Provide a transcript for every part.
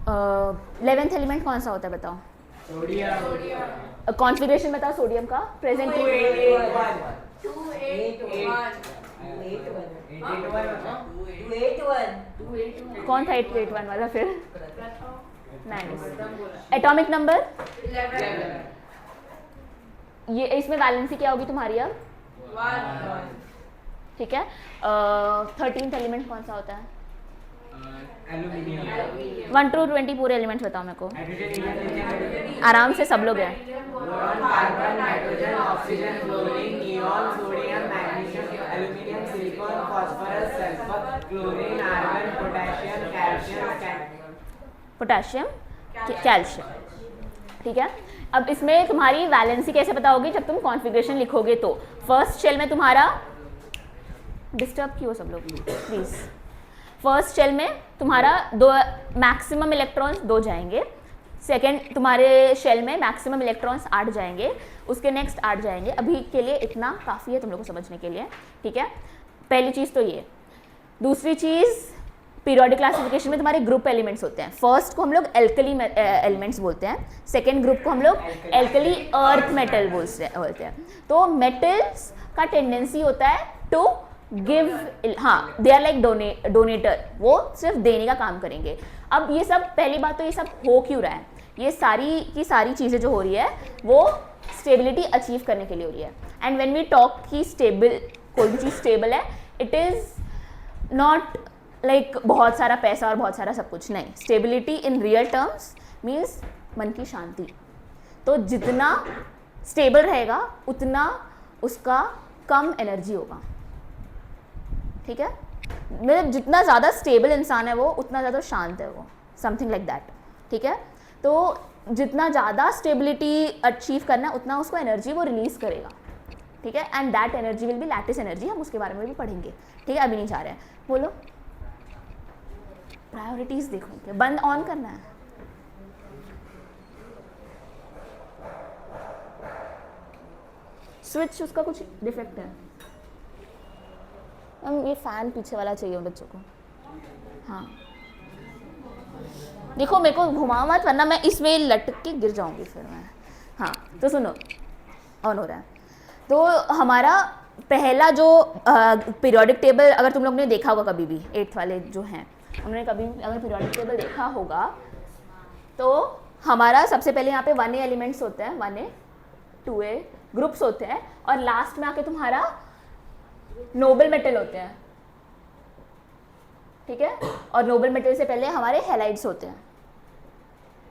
11th element कौन सा होता है बताओ? सोडियम। कॉन्फ़िगरेशन बताओ सोडियम का प्रेजेंट। 281 कौन था 881 वाला फिर? नाइस। एटॉमिक नंबर 11 ये इसमें वैलेंसी क्या होगी तुम्हारी अब? 1 ठीक है। 13th एलिमेंट कौन सा होता है? एल्यूमिनियम। 1 to 20 पूरे एलिमेंट्स बताओ मेरे को हाइड्रोजन, आराम से, सब लोग हैं। Boron, carbon, nitrogen, oxygen, fluorine, neon, sodium, magnesium, aluminium, silicon, phosphorus, sulphur, chlorine, argon, potassium, potassium, calcium. ठीक है। अब इसमें तुम्हारी वैलेंसी कैसे पता होगी? जब तुम कॉन्फ़िगरेशन लिखोगे तो फर्स्ट शेल में तुम्हारा, डिस्टर्ब क्यों सब लोग प्लीज। फर्स्ट शेल में तुम्हारा दो मैक्सिमम इलेक्ट्रॉन्स 2 जाएंगे, सेकेंड तुम्हारे शेल में मैक्सिमम इलेक्ट्रॉन्स 8 जाएंगे, उसके नेक्स्ट 8 जाएंगे। अभी के लिए इतना काफ़ी है तुम लोग को समझने के लिए, ठीक है। पहली चीज़ तो ये। दूसरी चीज़, पीरियोडिक क्लासिफिकेशन में तुम्हारे ग्रुप एलिमेंट्स होते हैं। फर्स्ट को हम लोग एल्कली एलिमेंट्स बोलते हैं, सेकेंड ग्रुप को हम लोग एल्कली अर्थ मेटल बोलते हैं। तो मेटल्स का टेंडेंसी होता है टू गिव, हाँ दे आर लाइक डोनेटर, वो सिर्फ देने का काम करेंगे। अब ये सब, पहली बात तो ये सब हो क्यों रहा है? ये सारी की सारी चीज़ें जो हो रही है वो स्टेबिलिटी अचीव करने के लिए हो रही है। एंड व्हेन वी टॉक कि स्टेबल, कोई भी चीज़ स्टेबल है, इट इज़ नॉट लाइक बहुत सारा पैसा और बहुत सारा सब कुछ नहीं। Stability in real terms means मन की शांति। तो जितना स्टेबल रहेगा उतना उसका कम एनर्जी होगा, ठीक है। मतलब जितना ज़्यादा स्टेबल इंसान है वो उतना ज़्यादा शांत है वो, समथिंग लाइक दैट, ठीक है। तो जितना ज़्यादा स्टेबिलिटी अचीव करना है उतना उसको एनर्जी वो रिलीज़ करेगा, ठीक है। And that energy will be lattice energy, हम उसके बारे में भी पढ़ेंगे, ठीक है। अभी नहीं जा रहे हैं, बोलो प्रायोरिटीज़ देखो, क्या बंद ऑन करना है? स्विच उसका कुछ डिफेक्ट है। हम ये फ़ैन पीछे वाला चाहिए बच्चों को। हाँ देखो मेरे को घुमा मत वरना मैं इसमें लटक के गिर जाऊंगी फिर मैं। हाँ तो सुनो, ऑन हो रहा है। तो हमारा पहला जो पीरियोडिक टेबल, अगर तुम लोग ने देखा होगा कभी भी, 8th वाले जो हैं उन्होंने कभी अगर पीरियोडिक टेबल देखा होगा तो हमारा सबसे पहले यहाँ पे 1A एलिमेंट्स होते हैं, 1A 2A ग्रुप्स होते हैं, और लास्ट में आके तुम्हारा नोबल मेटल होते हैं, ठीक है। और नोबल मेटल से पहले हमारे हैलाइड्स होते हैं।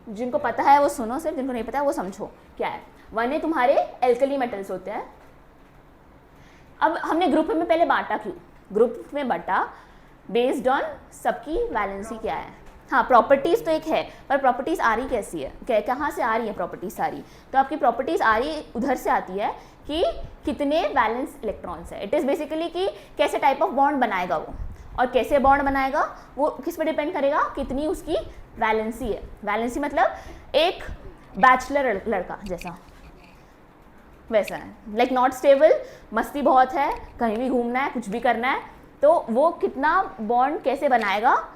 जिनको पता है वो सुनो, सिर्फ जिनको नहीं पता है वो समझो क्या है। 1A तुम्हारे एल्कली मेटल्स होते हैं। अब हमने ग्रुप में पहले बांटा क्यों? ग्रुप में बांटा बेस्ड ऑन सबकी वैलेंसी क्या है। हाँ प्रॉपर्टीज़ तो एक है, पर प्रॉपर्टीज़ आ रही कैसी है, कहाँ से आ रही है प्रॉपर्टीज सारी? तो आपकी प्रॉपर्टीज़ आ रही उधर से आती है कि कितने वैलेंस इलेक्ट्रॉन्स है। इट इज़ बेसिकली कि कैसे टाइप ऑफ बॉन्ड बनाएगा वो, और कैसे बॉन्ड बनाएगा वो किस पे डिपेंड करेगा, कितनी उसकी वैलेंसी है। वैलेंसी मतलब एक बैचलर लड़का जैसा वैसा है, लाइक नॉट स्टेबल, मस्ती बहुत है, कहीं भी घूमना है, कुछ भी करना है, तो वो कितना बॉन्ड कैसे बनाएगा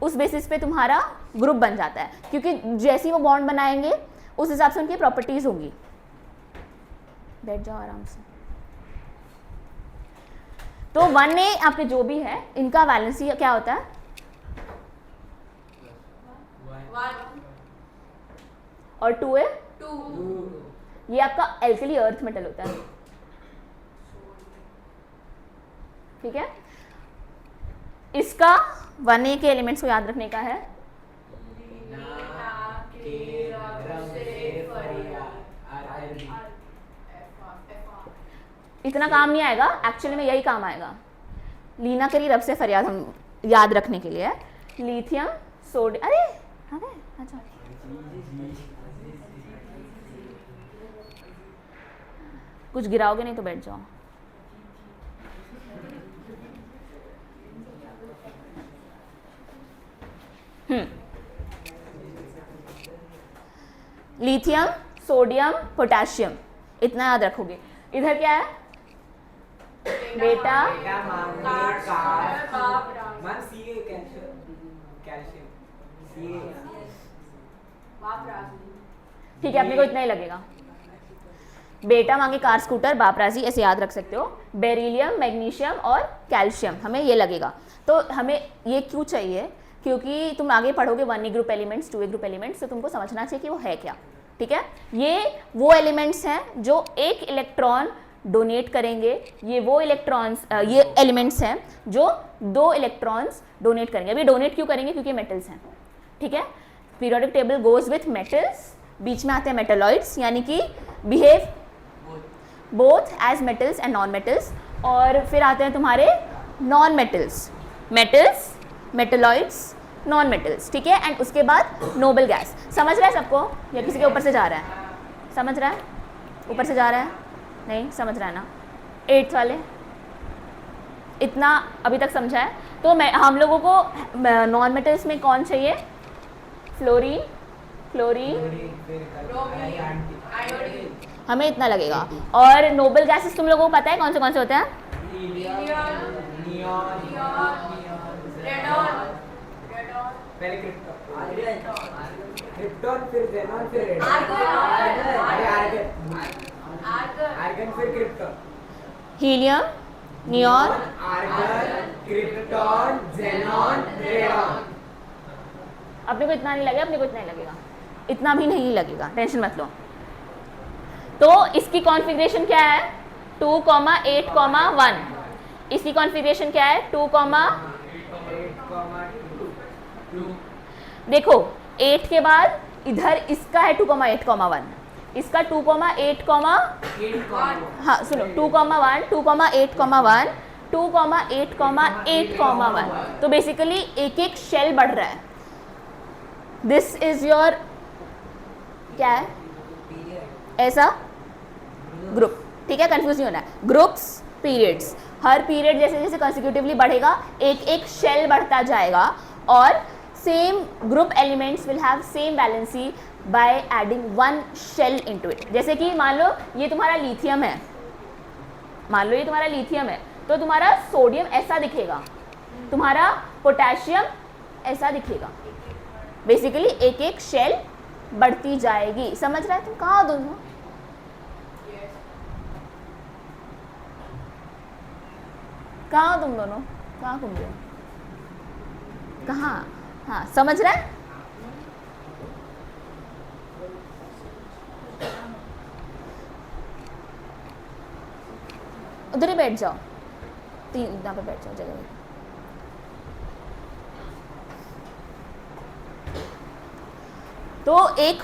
उस बेसिस पे तुम्हारा ग्रुप बन जाता है। क्योंकि जैसे ही वो बॉन्ड बनाएंगे उस हिसाब से उनकी प्रॉपर्टीज होंगी। बैठ जाओ आराम से। तो 1A आपके जो भी है इनका वैलेंसी क्या होता है? 1 और 2A 2 ये आपका एल्कली अर्थ मेटल होता है, ठीक है। इसका 1A के एलिमेंट्स को याद रखने का है। इतना काम नहीं आएगा, एक्चुअली में यही काम आएगा। लीना करी रब से फरियाद हम याद रखने के लिए। लिथियम सोडियम, अरे आ गए, अच्छा कुछ गिराओगे नहीं तो बैठ जाओ। लिथियम सोडियम पोटेशियम, इतना याद रखोगे। इधर क्या है बेटा? ठीक है, अपने को इतना ही लगेगा। बेटा मांगे कार, स्कूटर, बाप राजी, ऐसे याद रख सकते हो। बेरिलियम, मैग्नीशियम और कैल्शियम, हमें ये लगेगा। तो हमें ये क्यों चाहिए? क्योंकि तुम आगे पढ़ोगे 1A group elements, 2A group elements, तो तुमको समझना चाहिए कि वो है क्या। ठीक है, ये वो एलिमेंट्स हैं जो एक इलेक्ट्रॉन डोनेट करेंगे, ये वो इलेक्ट्रॉन्स ये एलिमेंट्स हैं जो 2 इलेक्ट्रॉन्स डोनेट करेंगे। अभी डोनेट क्यों करेंगे? क्योंकि मेटल्स हैं। ठीक है, periodic table goes with metals, बीच में आते हैं मेटलॉइड्स, यानी कि behave both as metals and non metals. और फिर आते हैं तुम्हारे non metals, metals, metalloids, non metals. ठीक है, एंड उसके बाद नोबल गैस। समझ रहा है सबको, या किसी के ऊपर से जा रहा है? समझ रहा है? ऊपर से जा रहा है? नहीं समझ रहा है ना? 8th वाले इतना अभी तक समझा है? तो मैं हम लोगों को नॉन मेटल्स में कौन चाहिए? फ्लोरीन, क्लोरीन, आयोडीन, हमें इतना लगेगा। और नोबल गैसेस तुम लोगों को पता है कौन से होते हैं? नियॉन, रेडॉन, पहले क्रिप्टॉन, फिर जेनॉन, फिर रेडॉन, आर्गन, फिर krypton, helium, neon, argon, krypton, xenon, radon. अपने को इतना नहीं लगेगा, अपने को इतना ही लगेगा, इतना भी नहीं लगेगा, टेंशन मत लो। तो इसकी कॉन्फ़िगरेशन क्या है? 2,8,1। इसकी कॉन्फ़िगरेशन क्या है? 2,8,2। देखो 8 के बाद इधर इसका है 2,8,1, इसका 2,8,1, हाँ सुनो, 2,1, 2,8,1, 2,8,8,1। तो बेसिकली एक एक शेल बढ़ रहा है। दिस इज योर क्या है? ऐसा ग्रुप। ठीक है, कंफ्यूज नहीं होना है। ग्रुप्स, पीरियड्स, हर पीरियड जैसे जैसे कंसेक्यूटिवली बढ़ेगा एक एक शेल बढ़ता जाएगा, और same group elements will have same valency by adding 1 shell into it. जैसे कि मान लो ये तुम्हारा लिथियम है, मान लो ये तुम्हारा लिथियम है, तो तुम्हारा सोडियम ऐसा दिखेगा, तुम्हारा पोटेशियम ऐसा दिखेगा। बेसिकली एक एक शेल बढ़ती जाएगी। समझ रहा है? तुम कहाँ दोनों? कहाँ तुम दोनों? कहाँ घूम रहे हो? कहाँ? हाँ समझ रहा है? उधर ही बैठ जाओ, 3 यहाँ पे बैठ जाओ जगह पे। तो एक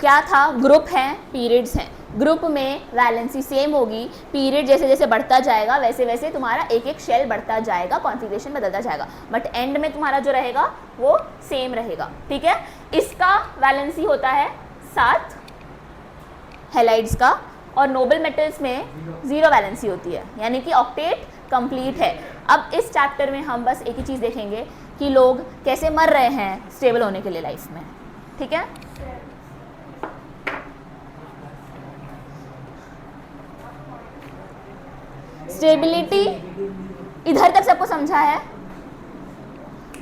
क्या था? ग्रुप है, पीरियड्स हैं। ग्रुप में वैलेंसी सेम होगी, पीरियड जैसे जैसे बढ़ता जाएगा वैसे वैसे तुम्हारा एक एक शेल बढ़ता जाएगा, कॉन्फ़िगरेशन बदलता जाएगा, बट एंड में तुम्हारा जो रहेगा वो सेम रहेगा। ठीक है, इसका वैलेंसी होता है 7 हैलाइड्स का, और नोबल मेटल्स में 0 वैलेंसी होती है, यानी कि ऑक्टेट कंप्लीट है। अब इस चैप्टर में हम बस एक ही चीज़ देखेंगे कि लोग कैसे मर रहे हैं स्टेबल होने के लिए लाइफ में। ठीक है, स्टेबिलिटी इधर तक सबको समझा है?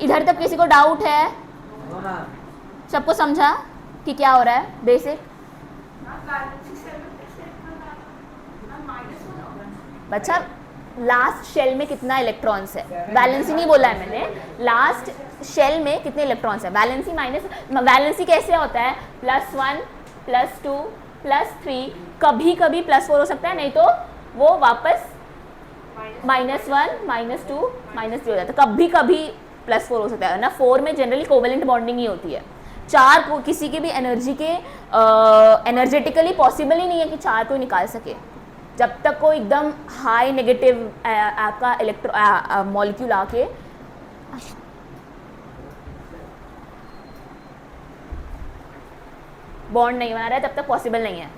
इधर तक किसी को डाउट है? सबको समझा कि क्या हो रहा है? बेसिक बच्चा, लास्ट शेल में कितना इलेक्ट्रॉन्स है? वैलेंसी नहीं बोला है मैंने, लास्ट शेल में कितने इलेक्ट्रॉन्स है? वैलेंसी माइनस, वैलेंसी कैसे होता है? +1, +2, +3, कभी कभी +4 हो सकता है, नहीं तो वो वापस -1, -2, -3 हो जाता है। कभी कभी +4 हो सकता है ना। 4 में जनरली कोवेलेंट बॉन्डिंग ही होती है। 4 को किसी की भी एनर्जी के एनर्जेटिकली पॉसिबल ही नहीं है कि 4 को निकाल सके, जब तक को एकदम हाई नेगेटिव आपका इलेक्ट्रो मॉलिक्यूल आके बॉन्ड नहीं बना रहा है, तब तक पॉसिबल नहीं है।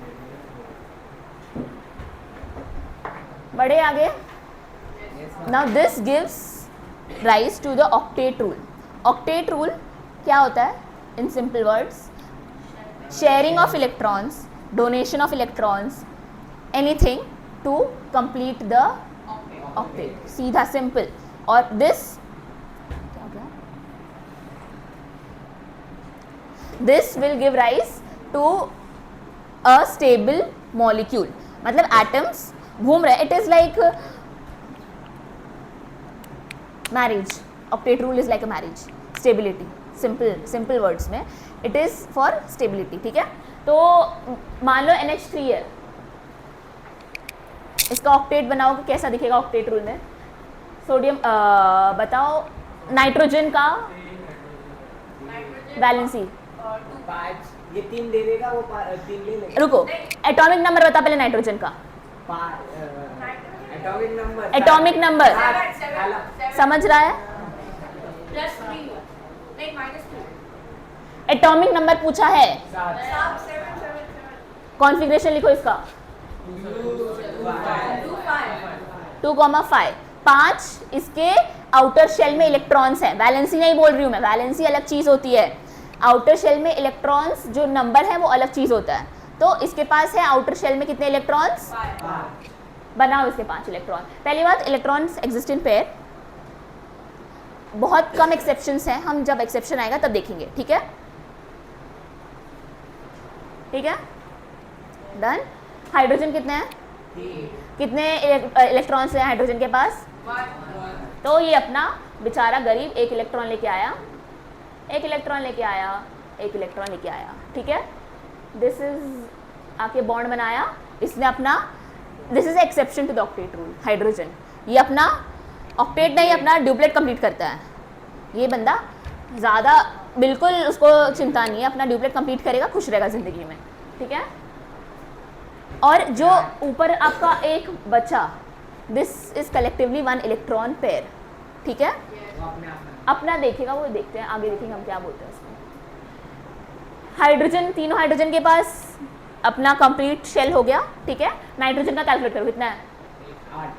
बढ़े आगे। Now this gives rise to the octet rule. Octet rule क्या होता है? In simple words, sharing of electrons, donation of electrons, anything to complete the octet. सीधा सिंपल। और this will give rise to a stable molecule, मतलब atoms घूम रहे, it is like marriage, octet rule is like a marriage, stability, simple words में it is for stability, ठीक है। तो मान लो NH3 है, इसका ऑक्टेट बनाओ कि कैसा दिखेगा ऑक्टेट रूल में। सोडियम बताओ, नाइट्रोजन का वैलेंसी, 5 ये 3 दे देगा, वो 3 ले लेगा। रुको, एटॉमिक नंबर बता पहले नाइट्रोजन का, एटॉमिक नंबर, एटॉमिक नंबर 7 समझ रहा है, प्लस 3 नहीं -2 एटॉमिक नंबर पूछा है, 7 कॉन्फ़िगरेशन लिखो इसका 2,5, 5 इसके आउटर शेल में इलेक्ट्रॉन्स हैं, वैलेंसी नहीं बोल रही हूँ मैं, वैलेंसी अलग चीज़ होती है, आउटर शेल में इलेक्ट्रॉन्स जो नंबर है वो अलग चीज़ होता है। तो इसके पास है आउटर शेल में कितने इलेक्ट्रॉन्स, बनाओ इसके 5 इलेक्ट्रॉन। पहली बात, इलेक्ट्रॉन्स एग्जिस्ट इन पेयर, बहुत कम एक्सेप्शंस हैं, हम जब एक्सेप्शन आएगा तब देखेंगे, ठीक है, ठीक है, डन। हाइड्रोजन कितने हैं, कितने इलेक्ट्रॉन्स हैं हाइड्रोजन के पास, तो ये अपना बेचारा गरीब एक इलेक्ट्रॉन लेके आया, एक इलेक्ट्रॉन लेके आया, एक इलेक्ट्रॉन लेके आया, ठीक है, दिस इज आके बॉन्ड बनाया इसने अपना, this is exception to the octet rule, hydrogen ये अपना ऑक्टेट नहीं, अपना ड्यूप्लेट कंप्लीट करता है, ये बंदा ज़्यादा बिल्कुल उसको चिंता नहीं है, अपना ड्यूप्लेट कंप्लीट करेगा, खुश रहेगा ज़िंदगी में, ठीक है। और जो ऊपर आपका एक बचा, this is collectively 1 electron pair, ठीक है, अपना देखेगा, वो देखते हैं आगे, देखेंगे हम क्या बोलते हैं उसमें। हाइड्रोजन, तीनों हाइड्रोजन के पास अपना कंप्लीट शेल हो गया, ठीक है। नाइट्रोजन का कैलकुलेट करो कितना है, 8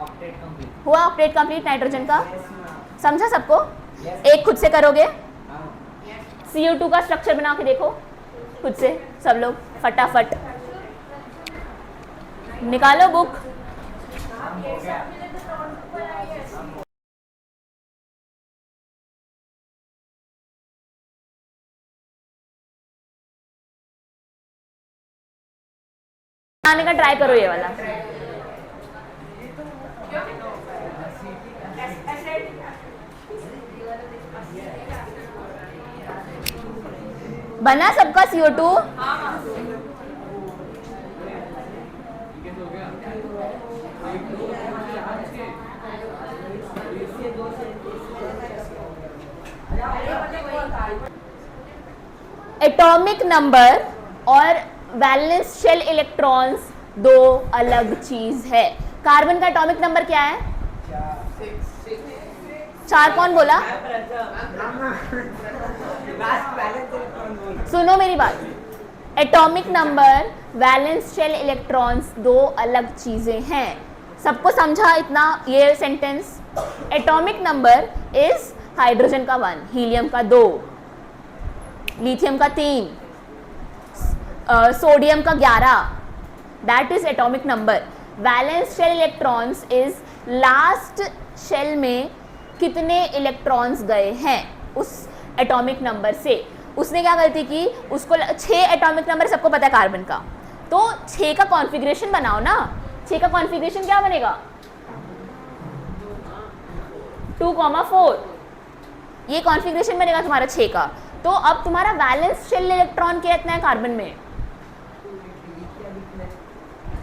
ऑक्टेट कंप्लीट हुआ ऑक्टेट कंप्लीट नाइट्रोजन का, समझा सबको, एक खुद से करोगे, CO2 का स्ट्रक्चर बना के देखो खुद से सब लोग, फटाफट निकालो बुक, बनाने का ट्राई करो ये वाला, बना सबका CO2, एटॉमिक नंबर और वैलेंस शेल इलेक्ट्रॉन्स दो अलग चीज है। कार्बन का एटॉमिक नंबर क्या है, 4 कौन बोला, सुनो मेरी बात, atomic number valence shell electrons दो अलग चीजें हैं, सबको समझा इतना ये sentence. Atomic number is hydrogen का 1, हीलियम का 2, लिथियम का 3, सोडियम का 11, that is atomic number. Valence shell electrons is last shell में कितने इलेक्ट्रॉन्स गए हैं उस एटॉमिक नंबर से। उसने क्या गलती की, उसको 6 एटॉमिक नंबर सबको पता है कार्बन का, तो 6 का कॉन्फ़िगरेशन बनाओ ना, 6 का कॉन्फ़िगरेशन क्या बनेगा, 2,4, ये कॉन्फ़िगरेशन बनेगा तुम्हारा 6 का। तो अब तुम्हारा वैलेंस शेल इलेक्ट्रॉन कितना है कार्बन में,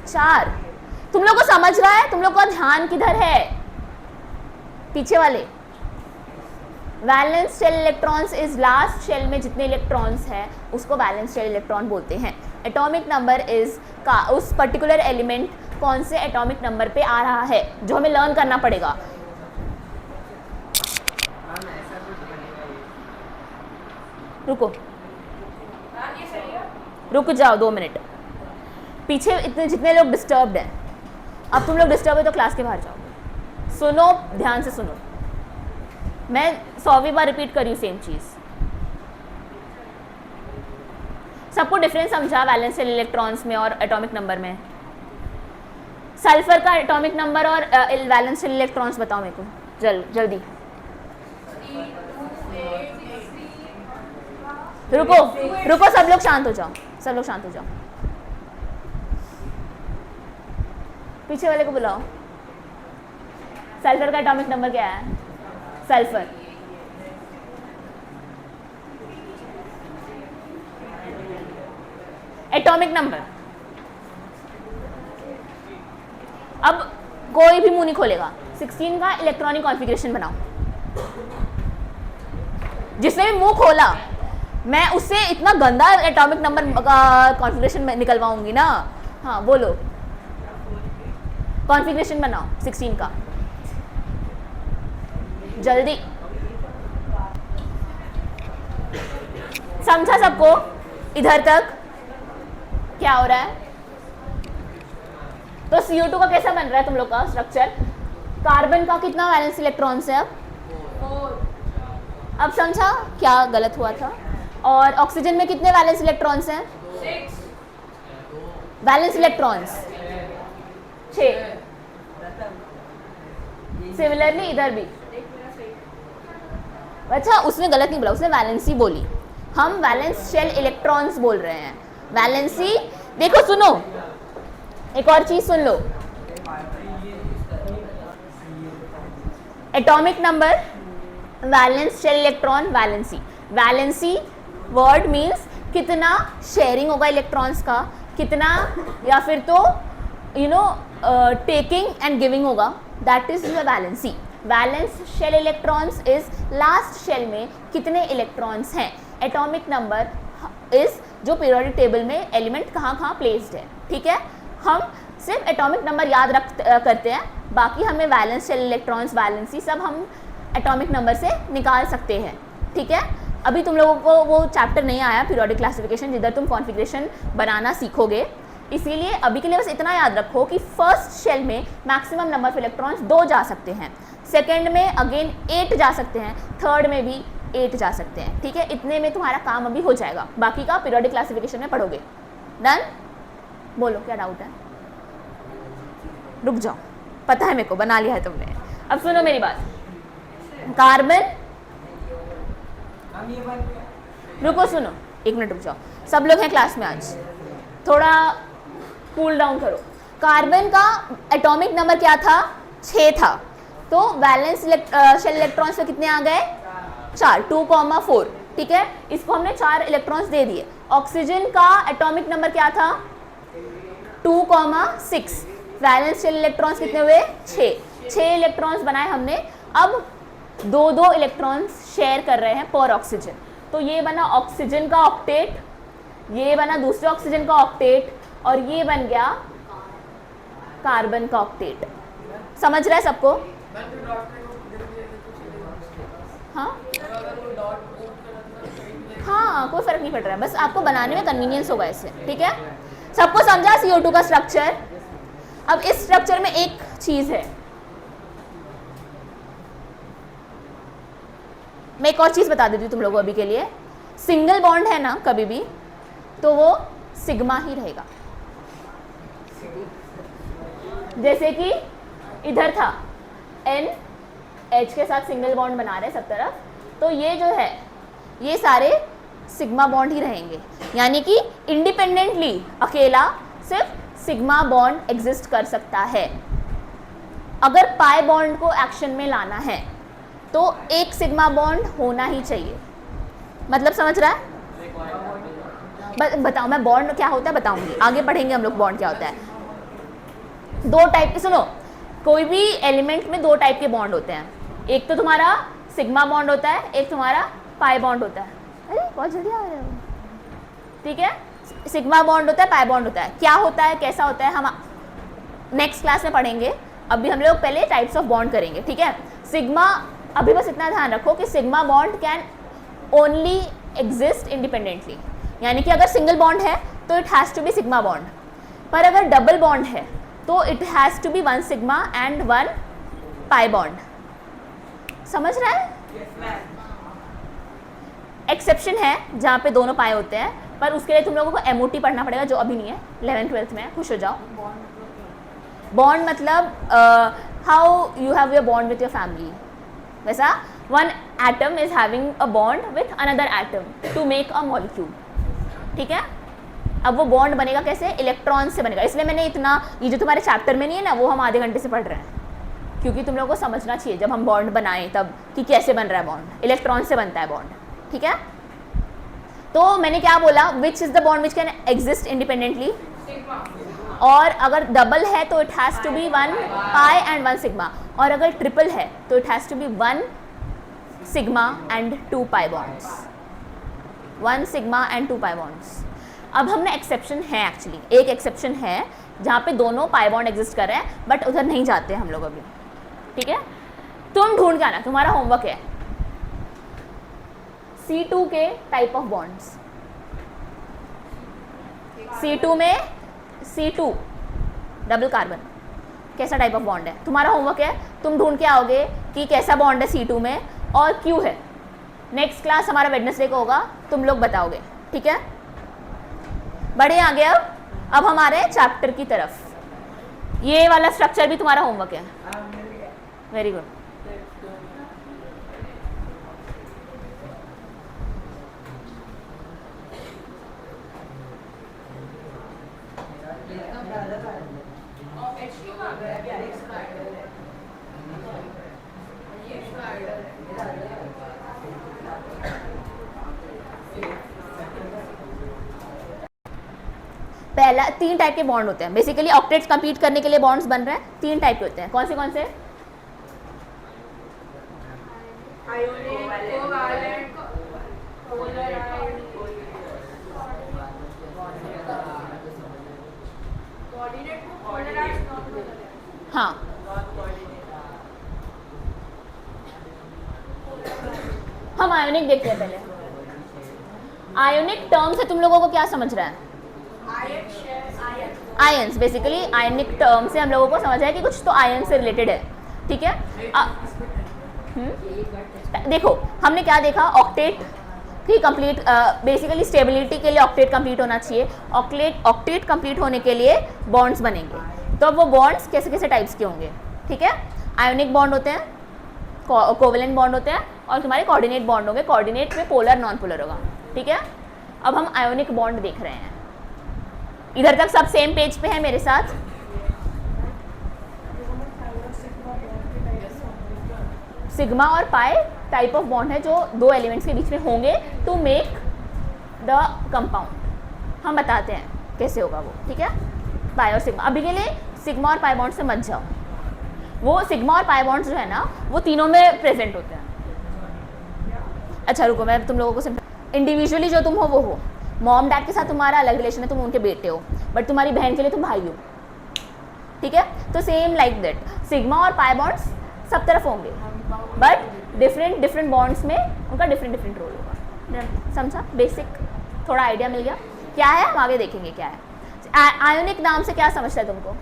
4। तुम लोग को समझ रहा है, तुम लोग का ध्यान किधर है, पीछे वाले। Valence shell electrons is last shell में जितने इलेक्ट्रॉन्स हैं उसको वैलेंस शेल इलेक्ट्रॉन बोलते हैं। एटॉमिक नंबर इज का उस पर्टिकुलर एलिमेंट कौन से एटॉमिक नंबर पे आ रहा है जो हमें लर्न करना पड़ेगा। रुको, रुक जाओ 2 मिनट, पीछे इतने जितने लोग डिस्टर्ब्ड हैं, अब तुम लोग डिस्टर्ब है तो क्लास के बाहर जाओ। सुनो, ध्यान से सुनो, मैं 100वीं बार रिपीट कर रही हूँ सेम चीज़। सबको डिफरेंस समझा वैलेंस शेल इलेक्ट्रॉन्स में और एटॉमिक नंबर में। सल्फर का एटॉमिक नंबर और वैलेंस शेल इलेक्ट्रॉन्स बताओ मेरे को जल्दी। रुको रुको, सब लोग शांत हो जाओ, सब लोग शांत हो जाओ, पीछे वाले को बुलाओ। सल्फर का एटॉमिक नंबर क्या है? Sulphur atomic number. अब कोई भी मुंह नहीं खोलेगा। 16 का इलेक्ट्रॉनिक कॉन्फ़िगरेशन बनाओ। जिसने भी मुंह खोला मैं उससे इतना गंदा एटॉमिक नंबर का कॉन्फ़िगरेशन निकलवाऊंगी ना। हाँ बोलो, कॉन्फ़िगरेशन बनाओ 16 का, जल्दी। समझा सबको इधर तक क्या हो रहा है? तो CO2 का कैसा बन रहा है तुम लोग का स्ट्रक्चर? कार्बन का कितना वैलेंस इलेक्ट्रॉन्स है? अब समझा क्या गलत हुआ था? और ऑक्सीजन में कितने वैलेंस इलेक्ट्रॉन्स हैं? 6. Valence electrons 6। सिमिलरली इधर भी। अच्छा उसने गलत नहीं बोला, उसने वैलेंसी बोली। हम वैलेंस शेल इलेक्ट्रॉन्स बोल रहे हैं। वैलेंसी देखो, सुनो एक और चीज सुन लो। Atomic number, valence shell electron, valency. Valency word means कितना शेयरिंग होगा इलेक्ट्रॉन्स का, कितना, या फिर तो टेकिंग एंड गिविंग होगा, that is your valency. Valence shell electrons is last shell में कितने इलेक्ट्रॉन्स हैं। एटॉमिक नंबर इज जो पीरियोडिक टेबल में एलिमेंट कहाँ कहाँ प्लेस्ड है। ठीक है, हम सिर्फ एटॉमिक नंबर याद करते हैं, बाकी हमें वैलेंस शेल इलेक्ट्रॉन्स, वैलेंसी सब हम एटॉमिक नंबर से निकाल सकते हैं। ठीक है, अभी तुम लोगों को वो चैप्टर नहीं आया पीरियोडिक क्लासिफिकेशन, जिधर तुम कॉन्फ़िगरेशन बनाना सीखोगे। इसीलिए अभी के लिए बस इतना याद रखो कि फर्स्ट शेल में मैक्सिमम नंबर ऑफ इलेक्ट्रॉन्स 2 जा सकते हैं, सेकेंड में अगेन 8 जा सकते हैं, थर्ड में भी 8 जा सकते हैं। ठीक है, इतने में तुम्हारा काम अभी हो जाएगा, बाकी का पीरियोडिक क्लासिफिकेशन में पढ़ोगे। डन? बोलो क्या डाउट है? रुक जाओ, पता है मेरे को, बना लिया है तुमने। अब सुनो मेरी बात। कार्बन, रुको सुनो, 1 मिनट रुक जाओ, सब लोग हैं क्लास में आज, थोड़ा कूल डाउन करो। कार्बन का एटॉमिक नंबर क्या था? 6 था, तो वैलेंस शेल इलेक्ट्रॉन्स में कितने आ गए? 4, 2,4। ठीक है, इसको हमने 4 इलेक्ट्रॉन्स दे दिए। ऑक्सीजन का एटॉमिक नंबर क्या था? 2,6। वैलेंस शेल इलेक्ट्रॉन्स कितने हुए? 6 इलेक्ट्रॉन्स बनाए हमने। अब 2 इलेक्ट्रॉन्स शेयर कर रहे हैं पर ऑक्सीजन, तो ये बना ऑक्सीजन का ऑक्टेट, ये बना दूसरे ऑक्सीजन का ऑक्टेट, और ये बन गया कार्बन का ऑक्टेट। समझ रहा है सबको? हाँ हाँ, कोई फर्क नहीं पड़ रहा है, बस आपको बनाने में कन्वीनियंस होगा इससे। ठीक है, सबको समझा CO2 का स्ट्रक्चर? अब इस स्ट्रक्चर में एक चीज है, मैं एक और चीज बता देती हूँ तुम लोगों अभी के लिए। सिंगल बॉन्ड है ना कभी भी, तो वो सिग्मा ही रहेगा। जैसे कि इधर था NH के साथ सिंगल बॉन्ड बना रहे सब तरफ, तो ये जो है ये सारे सिग्मा बॉन्ड ही रहेंगे, यानी कि इंडिपेंडेंटली अकेला सिर्फ सिग्मा बॉन्ड एग्जिस्ट कर सकता है। अगर पाई बॉन्ड को एक्शन में लाना है तो एक सिग्मा बॉन्ड होना ही चाहिए। मतलब समझ रहा है? बताओ, मैं बॉन्ड क्या होता है बताऊंगी, आगे पढ़ेंगे हम लोग बॉन्ड क्या होता है। 2 टाइप के, सुनो, कोई भी एलिमेंट में 2 टाइप के बॉन्ड होते हैं। एक तो तुम्हारा सिग्मा बॉन्ड होता है, एक तुम्हारा पाई बॉन्ड होता है। अरे बहुत जल्दी आ रहे हो। ठीक है, सिग्मा बॉन्ड होता है, पाई बॉन्ड होता है। क्या होता है, कैसा होता है, हम नेक्स्ट क्लास में पढ़ेंगे। अभी हम लोग पहले टाइप्स ऑफ बॉन्ड करेंगे। ठीक है, सिग्मा, अभी बस इतना ध्यान रखो कि sigma bond can only exist independently, यानी कि अगर सिंगल बॉन्ड है तो it has to be sigma bond, पर अगर डबल बॉन्ड है तो it has to be 1 sigma and 1 pi bond. समझ रहा है? एक्सेप्शन है जहाँ पे दोनों पाए होते हैं, पर उसके लिए तुम लोगों को MOT पढ़ना पड़ेगा, जो अभी नहीं है, 11th-12th में है। खुश हो जाओ। बॉन्ड मतलब how you have your bond with your family, वैसा 1 atom is having a bond with another atom to make a molecule। ठीक है, अब वो बॉन्ड बनेगा कैसे, इलेक्ट्रॉन से बनेगा। इसलिए मैंने इतना, ये जो तुम्हारे चैप्टर में नहीं है ना, वो हम आधे घंटे से पढ़ रहे हैं, क्योंकि तुम लोगों को समझना चाहिए जब हम बॉन्ड बनाएं तब कि कैसे बन रहा है बॉन्ड, इलेक्ट्रॉन से बनता है बॉन्ड, ठीक है। तो मैंने क्या बोला, which is the bond which can exist independently, और अगर डबल है तो it has to be 1 pi and 1 sigma, और अगर ट्रिपल है तो it has to be 1 sigma and 2 pi bonds, 1 sigma and 2 pi bonds. अब हमने एक्सेप्शन है, एक्चुअली एक एक्सेप्शन है जहाँ पे दोनों पाई बॉन्ड एग्जिस्ट कर रहे हैं, बट उधर नहीं जाते हम लोग अभी, ठीक है। तुम ढूंढ के आना, तुम्हारा होमवर्क है C2 के टाइप ऑफ बॉन्ड्स। C2 में C2 डबल कार्बन कैसा टाइप ऑफ बॉन्ड है, तुम्हारा होमवर्क है, तुम ढूंढ के आओगे कि कैसा बॉन्ड है C2 में और क्यों है। नेक्स्ट क्लास हमारा वेडनेसडे को होगा, तुम लोग बताओगे, ठीक है। बढ़े आगे अब हमारे चैप्टर की तरफ। ये वाला स्ट्रक्चर भी तुम्हारा होमवर्क है, वेरी गुड। पहला 3 टाइप के बॉन्ड होते हैं बेसिकली, ऑक्टेट्स कंप्लीट करने के लिए बॉन्ड्स बन रहे हैं, 3 टाइप के होते हैं। कौन से हाँ, हम आयोनिक देखते हैं पहले। आयोनिक टर्म से तुम लोगों को क्या समझ रहा है, आयंस, बेसिकली आयनिक टर्म से हम लोगों को समझ है कि कुछ तो आयन से रिलेटेड है, ठीक है। देखो हमने क्या देखा, ऑक्टेट की कंप्लीट, बेसिकली स्टेबिलिटी के लिए ऑक्टेट कंप्लीट होना चाहिए, ऑक्टेट कंप्लीट होने के लिए बॉन्ड्स बनेंगे। तो अब वो बॉन्ड्स कैसे कैसे टाइप्स के होंगे, ठीक है। आयोनिक बॉन्ड होते हैं, कोवेलेंट बॉन्ड होते हैं, और तुम्हारे कोऑर्डिनेट बॉन्ड होंगे। कोऑर्डिनेट में पोलर नॉन पोलर होगा, ठीक है। अब हम आयोनिक बॉन्ड देख रहे हैं, इधर तक सब सेम पेज पे है मेरे साथ। सिग्मा और पाई टाइप ऑफ बॉन्ड है जो 2 एलिमेंट्स के बीच में होंगे टू मेक द कंपाउंड। हम बताते हैं कैसे होगा वो, ठीक है। पाई और सिग्मा, अभी के लिए सिग्मा और पाई बॉन्ड से मत जाओ, वो सिग्मा और पाई बॉन्ड्स जो है ना वो तीनों में प्रेजेंट होते हैं। अच्छा रुको, मैं तुम लोगों को इंडिविजुअली जो तुम हो वो हो, मॉम डैड के साथ तुम्हारा अलग रिलेशन है, तुम उनके बेटे हो, बट तुम्हारी बहन के लिए तुम भाई हो, ठीक है। तो सेम लाइक दैट सिग्मा और पाई बॉन्ड्स सब तरफ होंगे, बट डिफरेंट बॉन्ड्स में उनका डिफरेंट रोल होगा। समझा, बेसिक थोड़ा आइडिया मिल गया। क्या है, हम आगे देखेंगे क्या है। आयोनिक नाम से क्या समझता है तुमको,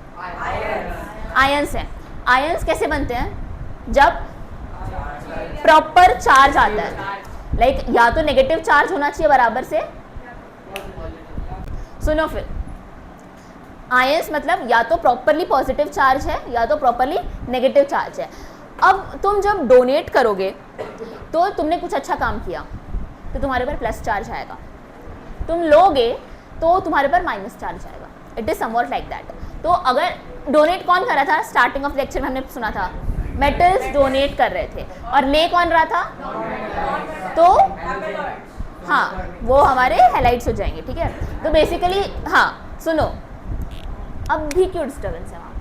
आयंस है। आयंस कैसे बनते हैं, जब प्रॉपर चार्ज आता है, लाइक या तो नेगेटिव चार्ज होना चाहिए बराबर से, सुनो फिर, आयंस मतलब या तो प्रॉपरली पॉजिटिव चार्ज है या तो प्रॉपरली नेगेटिव चार्ज है। अब तुम जब डोनेट करोगे तो तुमने कुछ अच्छा काम किया तो तुम्हारे पर प्लस चार्ज आएगा, तुम लोगे तो तुम्हारे पर माइनस चार्ज आएगा। It is somewhat like that. तो अगर डोनेट कौन कर रहा था, स्टार्टिंग ऑफ लेक्चर में हमने सुना था मेटल्स डोनेट कर रहे थे, और ले कौन रहा था, तो हाँ वो हमारे हैलाइट्स हो जाएंगे, ठीक है। तो बेसिकली हाँ सुनो, अब भी क्यों डिस्टर्बेंस है वहाँ,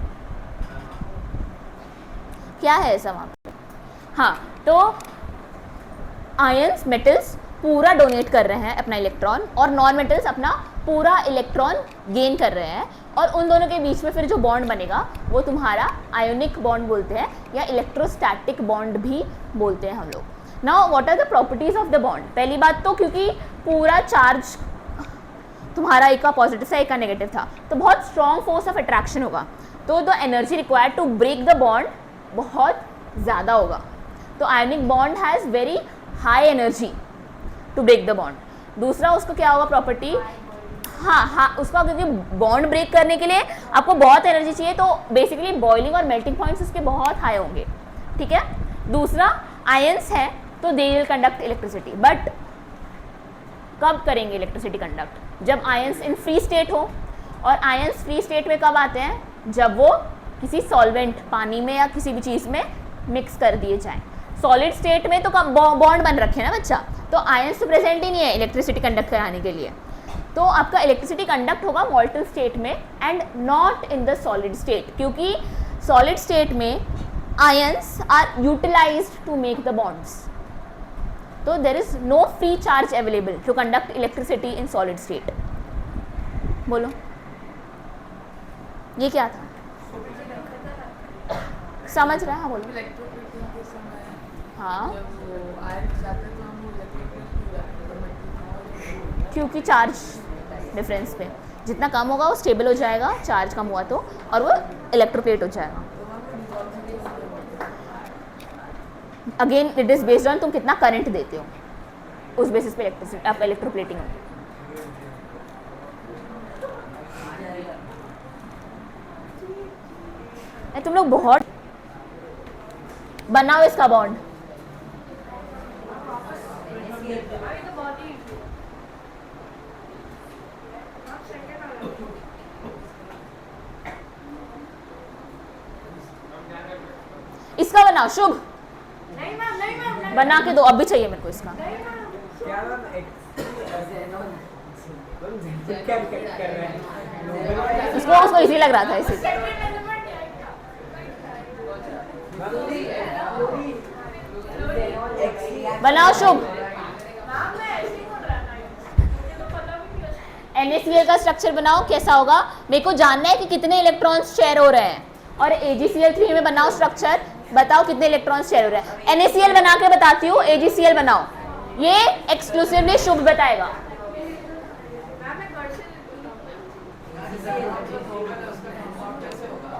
क्या है ऐसा वहाँ पे, हाँ तो आयंस मेटल्स पूरा डोनेट कर रहे हैं अपना इलेक्ट्रॉन, और नॉन मेटल्स अपना पूरा इलेक्ट्रॉन गेन कर रहे हैं, और उन दोनों के बीच में फिर जो बॉन्ड बनेगा वो तुम्हारा आयोनिक बॉन्ड बोलते हैं, या इलेक्ट्रोस्टैटिक बॉन्ड भी बोलते हैं हम लोग। Now what are the properties of the bond. पहली बात तो क्योंकि पूरा चार्ज तुम्हारा एक का पॉजिटिव था एक का नेगेटिव था, तो बहुत स्ट्रॉन्ग फोर्स ऑफ अट्रैक्शन होगा, तो the energy required to break the bond बहुत ज़्यादा होगा। तो ionic bond has very high energy to break the bond. दूसरा उसको क्या होगा प्रॉपर्टी, हाँ उसका, क्योंकि बॉन्ड ब्रेक करने के लिए आपको बहुत एनर्जी चाहिए, तो बेसिकली बॉइलिंग और मेल्टिंग पॉइंट्स उसके बहुत हाई होंगे, ठीक है। दूसरा आयंस है तो they will conduct electricity, but कब करेंगे इलेक्ट्रिसिटी कंडक्ट? जब आयंस इन फ्री स्टेट हो, और आयंस फ्री स्टेट में कब आते हैं? जब वो किसी सॉल्वेंट, पानी में या किसी भी चीज़ में मिक्स कर दिए जाएं। सॉलिड स्टेट में तो कब बॉन्ड बन रखे हैं ना बच्चा, तो आयंस तो प्रेजेंट ही नहीं है इलेक्ट्रिसिटी कंडक्ट कराने के लिए। तो आपका इलेक्ट्रिसिटी कंडक्ट होगा मोल्टन स्टेट में and not in the solid state, क्योंकि सॉलिड स्टेट में ions are utilized to make the bonds. तो there is no free charge available to conduct electricity in solid state. बोलो ये क्या था? समझ रहा है? हाँ बोलो। इलेक्ट्रोप्लेटिंग के समय हाँ, जब वो आयन जाते हैं तो हम इलेक्ट्रोप्लेट हो जाते हैं, क्योंकि चार्ज डिफरेंस पे जितना कम होगा वो स्टेबल हो जाएगा, चार्ज कम हुआ तो, और वो इलेक्ट्रोप्लेट हो जाएगा। Again it is based on तुम कितना करंट देते हो, उस बेसिस पे इलेक्ट्रिसिटी आपका इलेक्ट्रोप्लेटिंग होगी। तुम लोग बहुत बनाओ इसका बॉन्ड। इसका बनाओ शुभ, नहीं मैम, नहीं मैम, नहीं बना के दो, अभी चाहिए मेरे को इसका। मैम। क्या मैम क्या कर रहे हैं? उसको इजी लग रहा था इसी। सेकंड एलिमेंट क्या? बनाओ शुभ। मैम मैं ऐसे ही बोल रहा था, मुझे तो पता भी नहीं। NaCl का स्ट्रक्चर बनाओ, कैसा होगा? मेरे को जानना है कि कितने इलेक्ट्रॉन्स शेयर हो रहे हैं। और AgCl3 में बनाओ स्ट्रक्चर, बताओ कितने इलेक्ट्रॉन्स शेयर हो रहे हैं। NaCl बना के बताती हूँ, AgCl बनाओ, ये एक्सक्लूसिवली शुभ बताएगा। मैम मैं घर से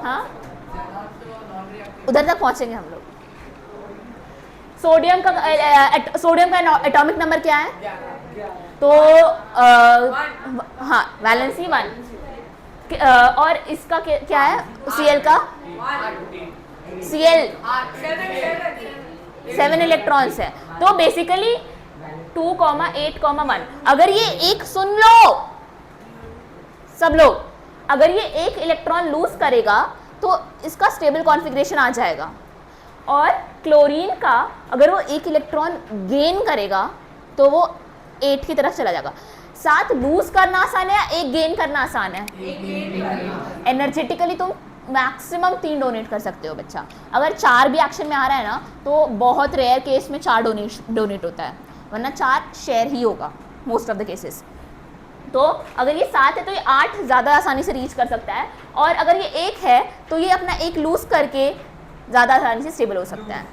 हाँ, उधर तक पहुंचेंगे हम लोग। सोडियम का एटॉमिक नंबर क्या है? तो हाँ, वैलेंसी 1। और इसका क्या है? Cl का Cl 7 इलेक्ट्रॉन्स है। तो बेसिकली 2,8,1। अगर ये एक, सुन लो सब लोग, अगर ये एक इलेक्ट्रॉन लूज करेगा तो इसका स्टेबल कॉन्फ़िगरेशन आ जाएगा। और क्लोरीन का अगर वो एक इलेक्ट्रॉन गेन करेगा तो वो 8 की तरफ चला जाएगा। 7 लूज करना आसान है या 1 गेन करना आसान है? एनर्जेटिकली तुम मैक्सिमम 3 डोनेट कर सकते हो बच्चा। अगर 4 भी एक्शन में आ रहा है ना, तो बहुत रेयर केस में 4 डोनेट होता है, वरना 4 शेयर ही होगा मोस्ट ऑफ द केसेस। तो अगर ये 7 है तो ये 8 ज़्यादा आसानी से रीच कर सकता है, और अगर ये 1 है तो ये अपना 1 लूज करके ज़्यादा आसानी से स्टेबल हो सकता है।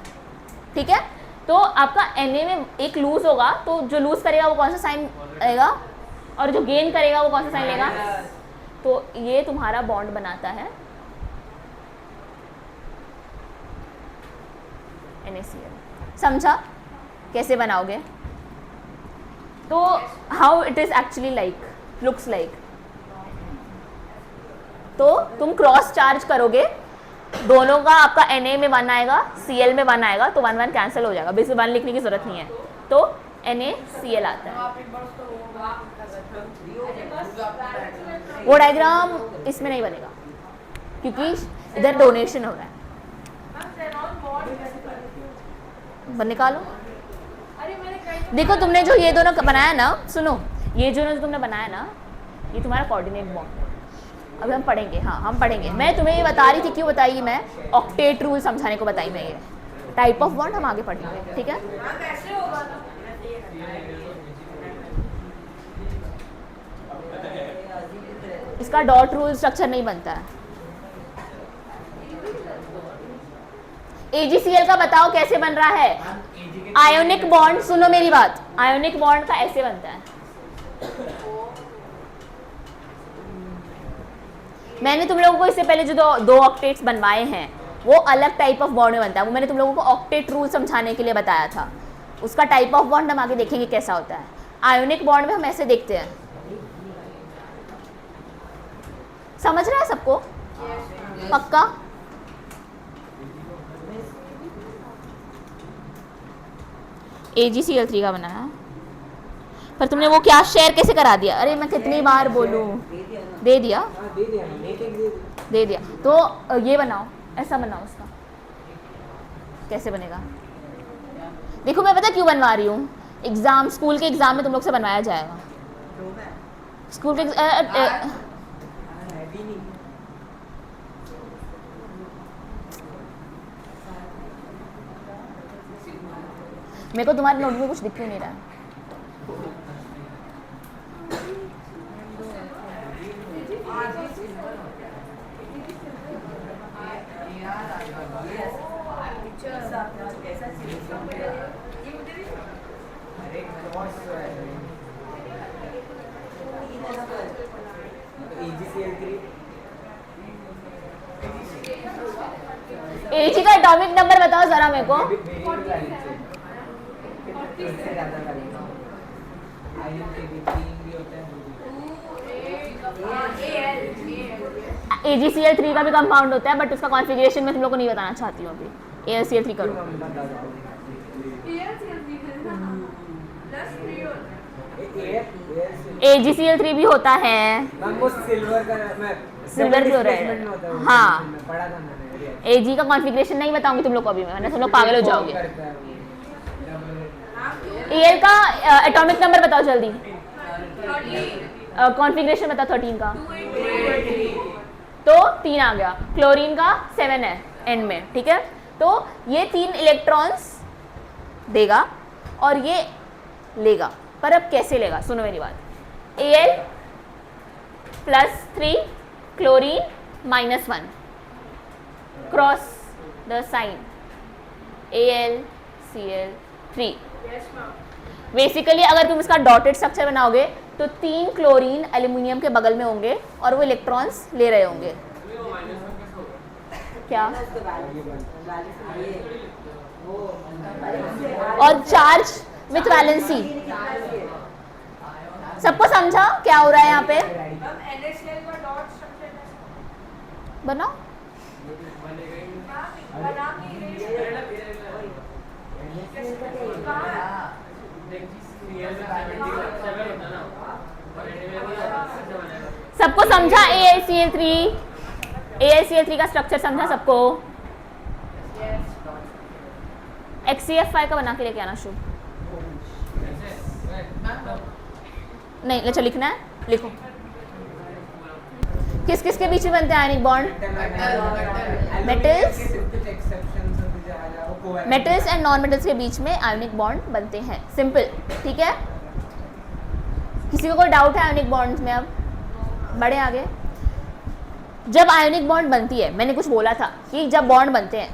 ठीक है, तो आपका Na में 1 लूज होगा, तो जो लूज करेगा वो कौन सा साइन आएगा, और जो गेन करेगा वो कौन सा साइन लेगा? तो ये तुम्हारा बॉन्ड बनाता है NaCl। समझा कैसे बनाओगे? तो how it is actually like, looks like. तो तुम क्रॉस चार्ज करोगे, दोनों का आपका Na में 1 आएगा, Cl में 1 आएगा, तो 1 1 कैंसिल हो जाएगा, बेसिक 1 लिखने की जरूरत नहीं है। तो NaCl आता है। वो डायग्राम इसमें नहीं बनेगा क्योंकि इधर डोनेशन हो रहा है। निकालो। अरे मैंने कहीं देखो तुमने जो ये दोनों बनाया ना, सुनो, ये जो तुमने बनाया ना, ये तुम्हारा कोऑर्डिनेट बॉन्ड है। अभी हम पढ़ेंगे, हाँ हम पढ़ेंगे। मैं तुम्हें ये बता रही थी, क्यों बताई मैं? ऑक्टेट रूल समझाने को बताई मैं। ये टाइप ऑफ बॉन्ड हम आगे पढ़ेंगे, ठीक है? कैसे होगा ना? इसका डॉट रूल स्ट्रक्चर नहीं बनता है। AgCl का बताओ कैसे बन रहा है? आयोनिक बॉन्ड, सुनो मेरी बात, आयोनिक बॉन्ड का ऐसे बनता है। मैंने तुम लोगों को इससे पहले जो दो ऑक्टेट्स बनवाए हैं वो अलग टाइप ऑफ बॉन्ड में बनता है, वो मैंने तुम लोगों को ऑक्टेट रूल समझाने के लिए बताया था। उसका टाइप ऑफ बॉन्ड हम आगे देखेंगे कैसा होता है। आयोनिक बॉन्ड में हम ऐसे देखते हैं। समझ रहा है सबको? पक्का? AgCl3 का बनाया। पर तुमने वो क्या शेयर कैसे करा दिया? अरे मैं कितनी बार बोलूँ, दे दिया हाँ दे दिया मैंने, एक एक दे दिया। दे दिया। तो ये बनाओ, ऐसा बनाओ उसका, कैसे बनेगा? देखो मैं पता क्यों बनवा रही हूँ, एग्जाम, स्कूल के एग्जाम में तुम लोग से बनवाया जाएगा। स्कूल के हैवी नहीं। मेरे को तुम्हारे नोट में कुछ दिख क्यों नहीं रहा है? अरे क्रॉस AgCl3 Ag का एटॉमिक नंबर बताओ जरा मेरे को। इससे ज़्यादा करेंगे। आयरन के भी 3 भी होता है। AgCl3 का भी कंपाउंड होता है, बट उसका कॉन्फ़िगरेशन मैं तुम लोग को नहीं बताना चाहती हूँ अभी। AlCl3 करो। AgCl3 भी होता है, मैम वो सिल्वर का मैं सिल्वर भी हो रहा है। displacement में होता है वो, हाँ। में पढ़ा था मैंने। Ag का कॉन्फ़िगरेशन नहीं बताऊंगी तुम लोग को अभी मैं, वरना तुम लोग पागल हो जाओगे। करता है वो। Al का एटॉमिक नंबर बताओ जल्दी, कॉन्फ़िगरेशन बताओ 13 का। तो 3 आ गया। क्लोरीन का 7 है एंड में, ठीक है। तो ये 3 इलेक्ट्रॉन्स देगा और ये लेगा, पर अब कैसे लेगा सुनो मेरी बात। Al +3 chlorine -1 cross the sign AlCl3। Basically अगर तुम इसका डॉटेड स्ट्रक्चर बनाओगे तो 3 क्लोरीन एल्यूमिनियम के बगल में होंगे और वो इलेक्ट्रॉन्स ले रहे होंगे। क्या? और चार्ज विथ वैलेंसी। सबको समझा क्या हो रहा है यहाँ पे? बनाओ। सबको समझा AlCl3 का स्ट्रक्चर समझा सबको? HCF5 का बना के लेके आना शुभ। नहीं अच्छा लिखना है, लिखो। किस किस के बीच में बनते हैं ionic bond? Metals and non metals के बीच में आयनिक बॉन्ड बनते हैं, सिंपल, ठीक है। किसी को कोई डाउट है आयनिक बॉन्ड्स में? अब बढ़े आगे। जब आयनिक बॉन्ड बनती है, मैंने कुछ बोला था कि जब बॉन्ड बनते हैं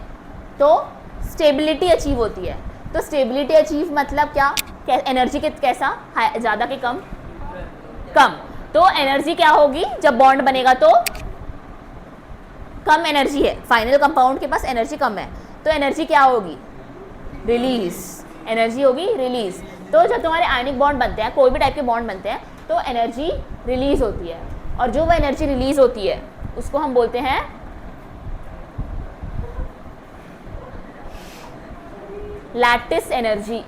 तो स्टेबिलिटी अचीव होती है। तो स्टेबिलिटी अचीव मतलब क्या? एनर्जी के कैसा? ज़्यादा के कम? कम। तो एनर्जी क्या होगी जब बॉन्ड बनेगा? तो कम एनर्जी है, फाइनल कंपाउंड के पास एनर्जी कम है, तो एनर्जी क्या होगी? रिलीज। एनर्जी होगी रिलीज। तो जब तुम्हारे आयनिक बॉन्ड बनते हैं, कोई भी टाइप के बॉन्ड बनते हैं, तो एनर्जी रिलीज होती है, और जो वो एनर्जी रिलीज होती है उसको हम बोलते हैं लैटिस एनर्जी।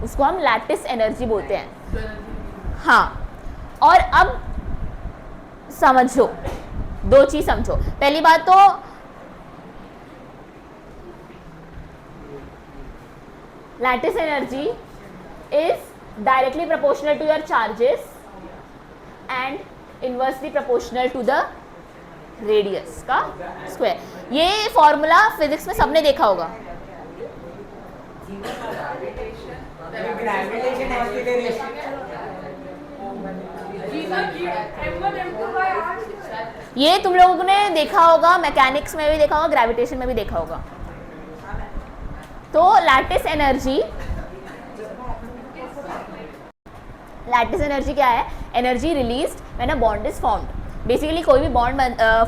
उसको हम लैटिस एनर्जी बोलते हैं। हाँ, और अब समझो, 2 चीज समझो। पहली बात तो lattice energy is directly proportional to your charges and inversely proportional to the radius का स्क्वायर। ये फॉर्मूला फिजिक्स में सबने देखा होगा। ये तुम लोगों ने देखा होगा, मैकेनिक्स में भी देखा होगा, ग्रेविटेशन में भी देखा होगा। तो लैटिस एनर्जी क्या है? Energy released when a bond is formed. Basically कोई भी बॉन्ड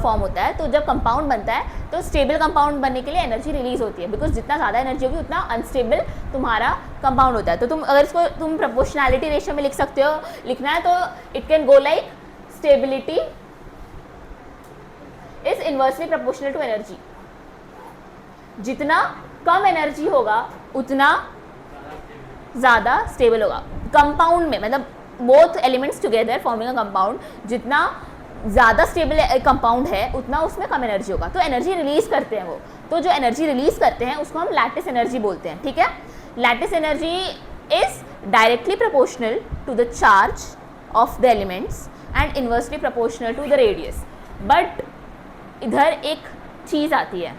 फॉर्म होता है तो जब कंपाउंड बनता है तो स्टेबल कंपाउंड बनने के लिए एनर्जी रिलीज होती है, बिकॉज जितना ज़्यादा एनर्जी होगी उतना अनस्टेबल तुम्हारा कंपाउंड होता है। तो तुम अगर इसको तुम प्रोपोर्शनैलिटी रेशियो में लिख सकते हो, लिखना है तो it can go like stability is inversely proportional to energy. जितना कम एनर्जी होगा उतना ज़्यादा स्टेबल होगा। कंपाउंड में, मतलब both elements together forming a compound, जितना ज़्यादा स्टेबल कंपाउंड है उतना उसमें कम एनर्जी होगा, तो एनर्जी रिलीज करते हैं वो, तो जो एनर्जी रिलीज करते हैं उसको हम लैटिस एनर्जी बोलते हैं, ठीक है। Lattice energy is directly proportional to the charge of the elements and inversely proportional to the radius. But इधर एक चीज़ आती है,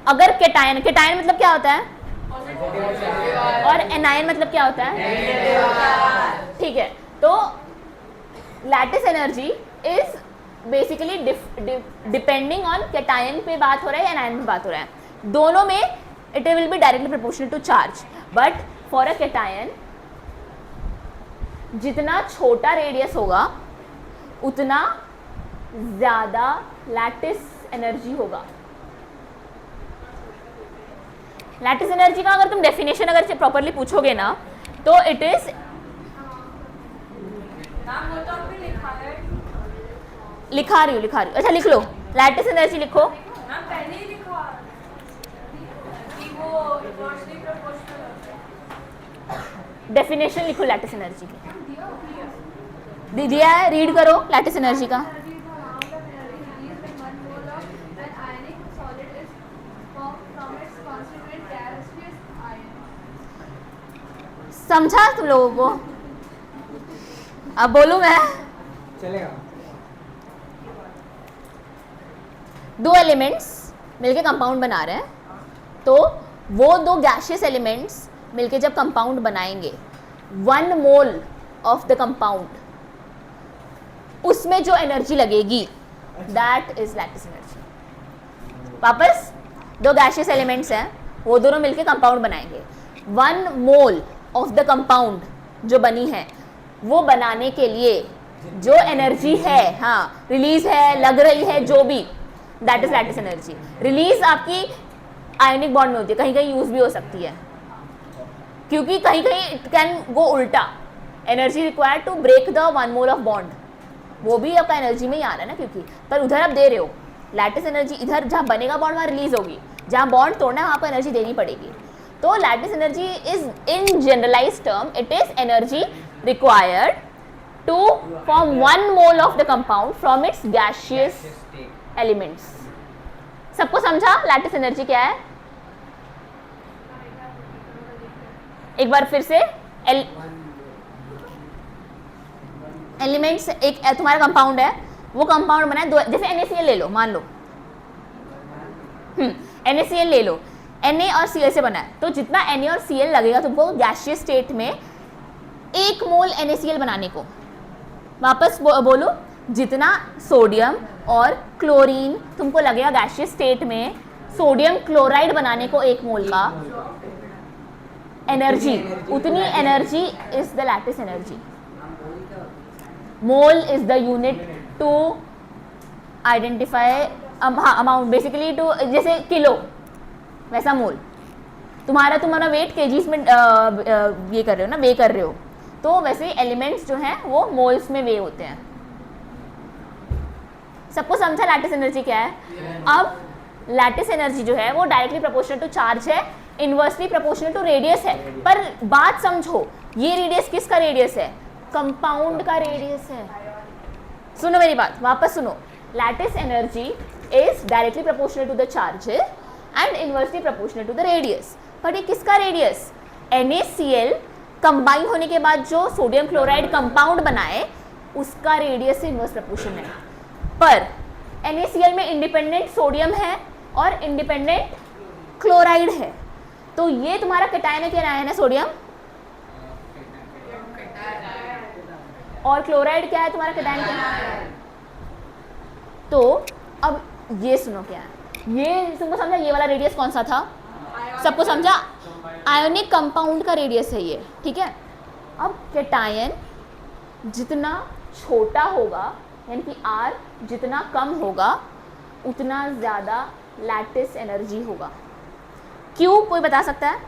अगर केटायन, केटायन मतलब क्या होता है, और एनायन मतलब क्या होता है, ठीक है। तो lattice energy is basically depending on cation पे बात हो रहा है या एनायन पे बात हो रहा है, दोनों में it will be directly proportional to charge. But for a cation जितना छोटा रेडियस होगा उतना ज़्यादा लैटिस एनर्जी होगा। लैटिस एनर्जी का अगर तुम डेफिनेशन अगर प्रॉपरली पूछोगे ना तो इट इज, मैम वो तो आपने लिखा है। लिखा रही हूँ, अच्छा लिख लो, लैटिस एनर्जी लिखो। मैम पहले ही लिखा कि वो इन्वर्सली प्रोपोर्शनल होता है। डेफिनेशन लिखो लैटिस एनर्जी की, दिया है, रीड करो लैटिस एनर्जी का। समझा तुम लोगों को? अब बोलूं मैं? चलेगा। दो एलिमेंट्स मिलके कंपाउंड बना रहे हैं, तो वो दो गैशियस एलिमेंट्स मिलके जब कंपाउंड बनाएंगे, 1 मोल ऑफ द कंपाउंड, उसमें जो एनर्जी लगेगी दैट इज लैटिस एनर्जी। वापस, दो गैशियस एलिमेंट्स हैं, वो दोनों मिलके कंपाउंड बनाएंगे, 1 मोल ऑफ द कंपाउंड जो बनी है, वो बनाने के लिए जो एनर्जी है, हाँ रिलीज है, लग रही है, जो भी, that is lattice energy. Release आपकी आयनिक बॉन्ड में होती है, कहीं कहीं यूज भी हो सकती है, क्योंकि कहीं कहीं इट कैन गो उल्टा, energy required to break the 1 mole of bond, वो भी आपका एनर्जी में ही आ रहा है ना, क्योंकि पर उधर आप दे रहे हो लैटिस एनर्जी, इधर जहाँ बनेगा बॉन्ड वहाँ रिलीज होगी, जहाँ बॉन्ड तोड़ना है वहाँ आपको एनर्जी देनी पड़ेगी। तो lattice energy is in generalize term it is energy required to form 1 mole of the compound from its gaseous elements. सबको समझा लैटिस एनर्जी क्या है? एक बार फिर से, एलिमेंट्स, एक तुम्हारा कंपाउंड है, वो कंपाउंड बना है दो, जैसे NaCl ले लो, मान लो NaCl ले लो, Na और Cl से बना है, तो जितना Na और Cl लगेगा तुमको गैशियस स्टेट में 1 मोल NaCl बनाने को, वापस बोलो, जितना सोडियम और क्लोरीन तुमको लगेगा गैशियस स्टेट में सोडियम क्लोराइड बनाने को 1 मोल का एनर्जी, उतनी energy is the lattice energy. Mole is the unit to identify amount, basically to, जैसे किलो वैसा मोल, तुम्हारा वेट केजीज में ये कर रहे हो ना, वे कर रहे हो, तो वैसे एलिमेंट्स जो हैं वो मोल्स में वे होते हैं। सबको समझा लैटिस एनर्जी क्या है? अब लैटिस एनर्जी जो है वो डायरेक्टली प्रोपोर्शनल टू चार्ज है, इनवर्सली प्रोपोर्शनल टू रेडियस है, पर बात समझो, ये रेडियस किसका रेडियस है? कंपाउंड का रेडियस है। सुनो मेरी बात, वापस सुनो, lattice energy is directly proportional to the charge and inversely proportional to the radius. पर ये किसका रेडियस? NaCl कंबाइन होने के बाद जो सोडियम क्लोराइड कंपाउंड बनाए उसका रेडियस से इनवर्स प्रोपोर्शन है। पर NaCl में इंडिपेंडेंट सोडियम है और इंडिपेंडेंट क्लोराइड है, तो ये तुम्हारा कैटायन है कि एनायन है? सोडियम, और क्लोराइड क्या है तुम्हारा कैटायन का? तो अब ये सुनो क्या है, ये तुमको समझा ये वाला रेडियस कौन सा था? सबको समझा? आयोनिक कंपाउंड का रेडियस है ये, ठीक है। अब कैटायन जितना छोटा होगा, यानी कि R जितना कम होगा, उतना ज़्यादा लैटिस एनर्जी होगा। क्यों, कोई बता सकता है?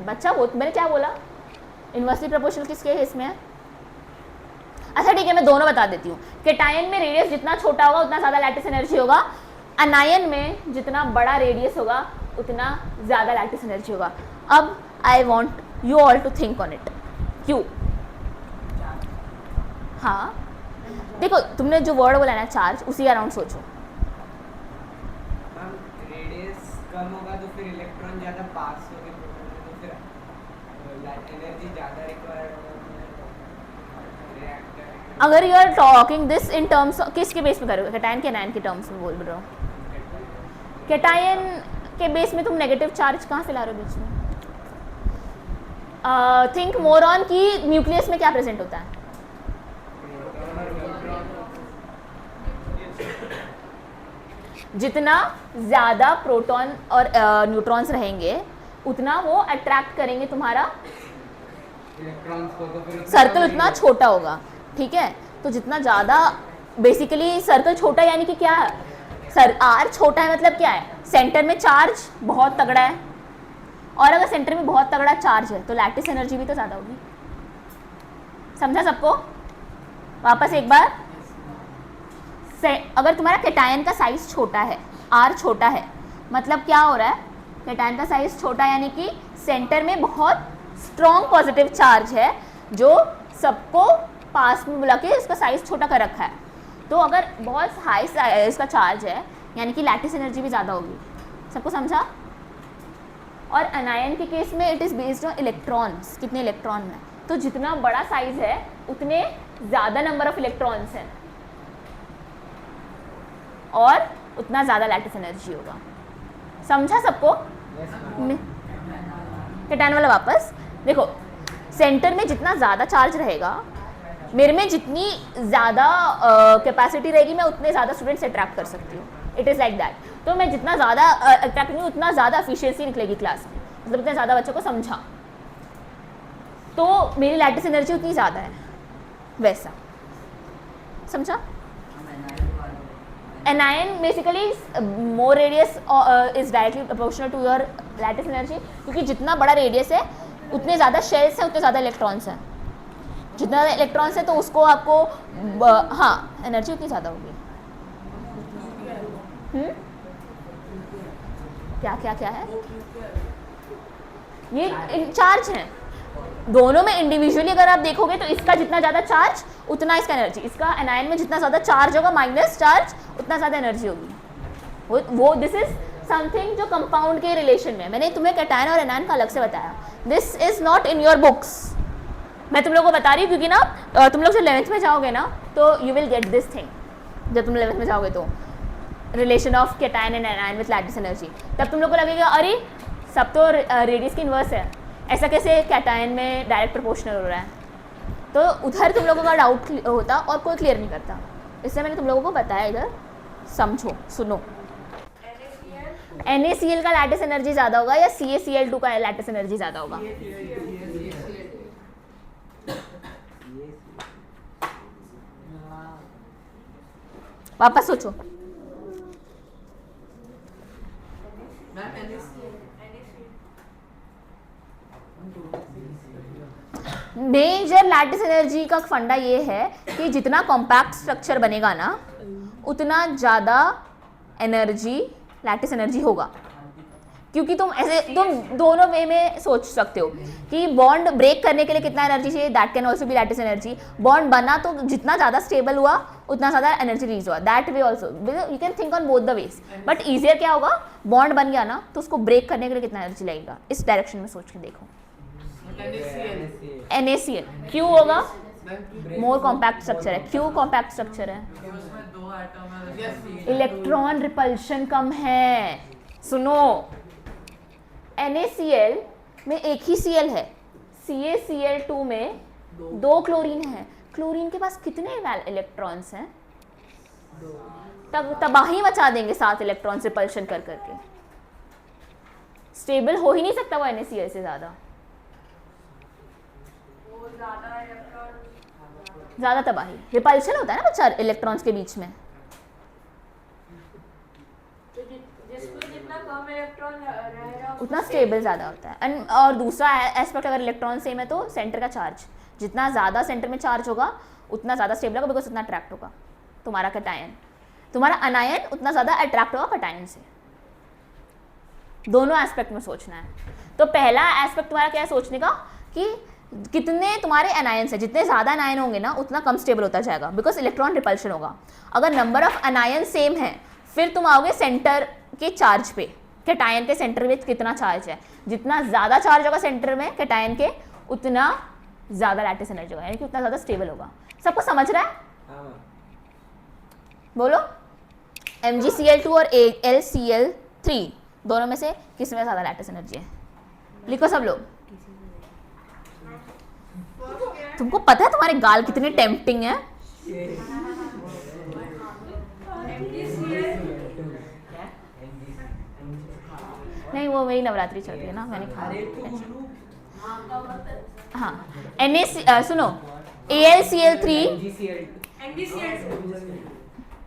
बच्चा, वो मैंने क्या बोला? इनवर्सली प्रोपोर्शनल किसके केस में है? अच्छा ठीक है, मैं दोनों बता देती हूँ। कैटायन में रेडियस जितना छोटा होगा उतना ज़्यादा लैटिस एनर्जी होगा, अनायन में जितना बड़ा रेडियस होगा उतना ज़्यादा लैटिस एनर्जी होगा. अब I want you all to think on it. क्यों? हाँ देखो, तुमने जो वर्ड बोला ना चार्ज, उसी अराउंड सोचो. मैम रेडियस कम होगा तो फिर इलेक्ट्रॉन ज़्यादा पास होंगे तो फिर एनर्जी ज़्यादा रिक्वायर्ड होगा रिएक्टर. अगर you are talking this in terms किसके बेस में करोगे? कैटायन के एनायन के टर्म्स में बोल रहा हूँ. कैटायन के बेस में तुम नेगेटिव चार्ज कहाँ से ला रहे हो बीच में? थिंक मोर ऑन कि न्यूक्लियस में क्या प्रेजेंट होता है. जितना ज़्यादा प्रोटॉन और न्यूट्रॉन्स रहेंगे उतना वो अट्रैक्ट करेंगे तुम्हारा इलेक्ट्रॉन्स को तो फिर सर्कल उतना छोटा होगा. ठीक है, तो जितना ज़्यादा बेसिकली सर्कल छोटा यानी कि क्या है, आर छोटा है मतलब क्या है, सेंटर में चार्ज बहुत तगड़ा है, और अगर सेंटर में बहुत तगड़ा चार्ज है तो लैटिस एनर्जी भी तो ज़्यादा होगी. समझा सबको? वापस एक बार, अगर तुम्हारा कैटायन का साइज छोटा है, आर छोटा है, मतलब क्या हो रहा है, कैटायन का साइज छोटा यानी कि सेंटर में बहुत स्ट्रॉन्ग पॉजिटिव चार्ज है जो सबको पास में बुला के इसका साइज छोटा कर रखा है. तो अगर बहुत हाई इसका चार्ज है यानी कि लैटिस एनर्जी भी ज़्यादा होगी. सबको समझा? और अनायन के केस में it is based on electrons, कितने इलेक्ट्रॉन हैं. तो जितना बड़ा साइज है उतने ज़्यादा नंबर ऑफ इलेक्ट्रॉन्स हैं और उतना ज़्यादा लैटिस एनर्जी होगा. समझा सबको? कैटायन वाला वापस देखो, सेंटर में जितना ज़्यादा चार्ज रहेगा, मेरे में जितनी ज़्यादा कैपेसिटी रहेगी, मैं उतने ज़्यादा स्टूडेंट्स अट्रैक्ट कर सकती हूँ. It is like that. तो मैं जितना ज़्यादा अट्रैक्ट करूँगी उतना ज़्यादा एफिशिएंसी निकलेगी क्लास में, मतलब उतने ज़्यादा बच्चों को समझा, तो मेरी लैटिस एनर्जी उतनी ज़्यादा है. वैसा समझा? Anion basically more radius is directly proportional to your lattice energy, क्योंकि जितना बड़ा रेडियस है उतने ज़्यादा शेल्स हैं, उतने ज़्यादा इलेक्ट्रॉन्स हैं. जितना ज़्यादा इलेक्ट्रॉन्स है तो उसको आपको हाँ एनर्जी उतनी ज़्यादा होगी. क्या क्या क्या है ये? चार्ज हैं दोनों में इंडिविजुअली. अगर आप देखोगे तो इसका जितना ज़्यादा चार्ज उतना इसका एनर्जी, इसका एनायन में जितना ज़्यादा चार्ज होगा माइनस चार्ज उतना ज़्यादा एनर्जी होगी. वो दिस इज समथिंग जो कंपाउंड के रिलेशन में. मैंने तुम्हें कैटायन और एनायन का अलग से बताया. This is not in your books. मैं तुम लोगों को बता रही हूँ क्योंकि ना तुम लोग जब 11th में जाओगे ना तो you will get this thing. जब तुम 11th में जाओगे तो relation of cation and anion with lattice energy, तब तुम लोग को लगेगा अरे सब तो रेडियस की इन्वर्स है, ऐसा कैसे कैटायन में डायरेक्ट प्रोपोर्शनल हो रहा है. तो उधर तुम लोगों का डाउट होता और कोई क्लियर नहीं करता, इसलिए मैंने तुम लोगों को बताया. इधर समझो, सुनो. NaCl का लैटिस एनर्जी ज़्यादा होगा या CaCl2 का लैटिस एनर्जी ज़्यादा होगा? वापस सोचो. मेजर लैटिस एनर्जी का फंडा ये है कि जितना कॉम्पैक्ट स्ट्रक्चर बनेगा ना उतना ज़्यादा एनर्जी लैटिस एनर्जी होगा. क्योंकि तुम ऐसे तुम दोनों वे में सोच सकते हो कि बॉन्ड ब्रेक करने के लिए कितना एनर्जी चाहिए, that can also be lattice energy. Bond बना तो जितना ज़्यादा स्टेबल हुआ उतना ज़्यादा एनर्जी रिलीज हुआ. That way also you can think on both the ways. But easier क्या होगा, बॉन्ड बन गया ना तो उसको ब्रेक करने के लिए कितना एनर्जी लगेगा, इस डायरेक्शन में सोच के देखो. NaCl क्यों होगा? मोर कॉम्पैक्ट स्ट्रक्चर है. क्यों कॉम्पैक्ट स्ट्रक्चर है? इलेक्ट्रॉन रिपल्शन कम है. सुनो, NaCl में एक ही Cl है, CaCl2 में 2 क्लोरीन है. क्लोरीन के पास कितने इलेक्ट्रॉन्स हैं? तब तबाही मचा देंगे 7 इलेक्ट्रॉन रिपल्शन कर करके. स्टेबल हो ही नहीं सकता वो NaCl से ज़्यादा. ज़्यादा तबाही, रिपल्शन होता है ना बच्चा इलेक्ट्रॉन्स के बीच में. जितना कम इलेक्ट्रॉन रहेगा उतना स्टेबल ज़्यादा होता है. एंड और दूसरा एस्पेक्ट, अगर इलेक्ट्रॉन सेम है तो सेंटर का चार्ज, जितना ज़्यादा सेंटर में चार्ज होगा उतना ज़्यादा स्टेबल होगा, बिकॉज उतना अट्रैक्ट होगा तुम्हारा कैटायन. तुम्हारा अनायन उतना ज़्यादा अट्रैक्ट होगा कैटायन से. दोनों एस्पेक्ट में सोचना है। तो पहला एस्पेक्ट तुम्हारा क्या है सोचने का कि कितने तुम्हारे एनायंस है, जितने ज़्यादा एनायन होंगे ना उतना कम स्टेबल होता जाएगा, बिकॉज इलेक्ट्रॉन रिपल्शन होगा। अगर नंबर ऑफ एनायन सेम है फिर तुम आओगे सेंटर के चार्ज पे, कैटायन के सेंटर में कितना चार्ज है। जितना ज़्यादा चार्ज होगा सेंटर में कैटायन के उतना ज़्यादा लैटिस एनर्जी होगा, यानी कि उतना ज़्यादा स्टेबल होगा। सबको समझ रहा है? बोलो। MgCl2 और AlCl3 दोनों में से किस में ज़्यादा लैटिस एनर्जी है? लिखो सब लोग। तुमको पता है तुम्हारे गाल कितने टेम्पटिंग है? नहीं, वो मेरी नवरात्रि चल रही है ना, मैंने खा हाँ। सुनो, AlCl3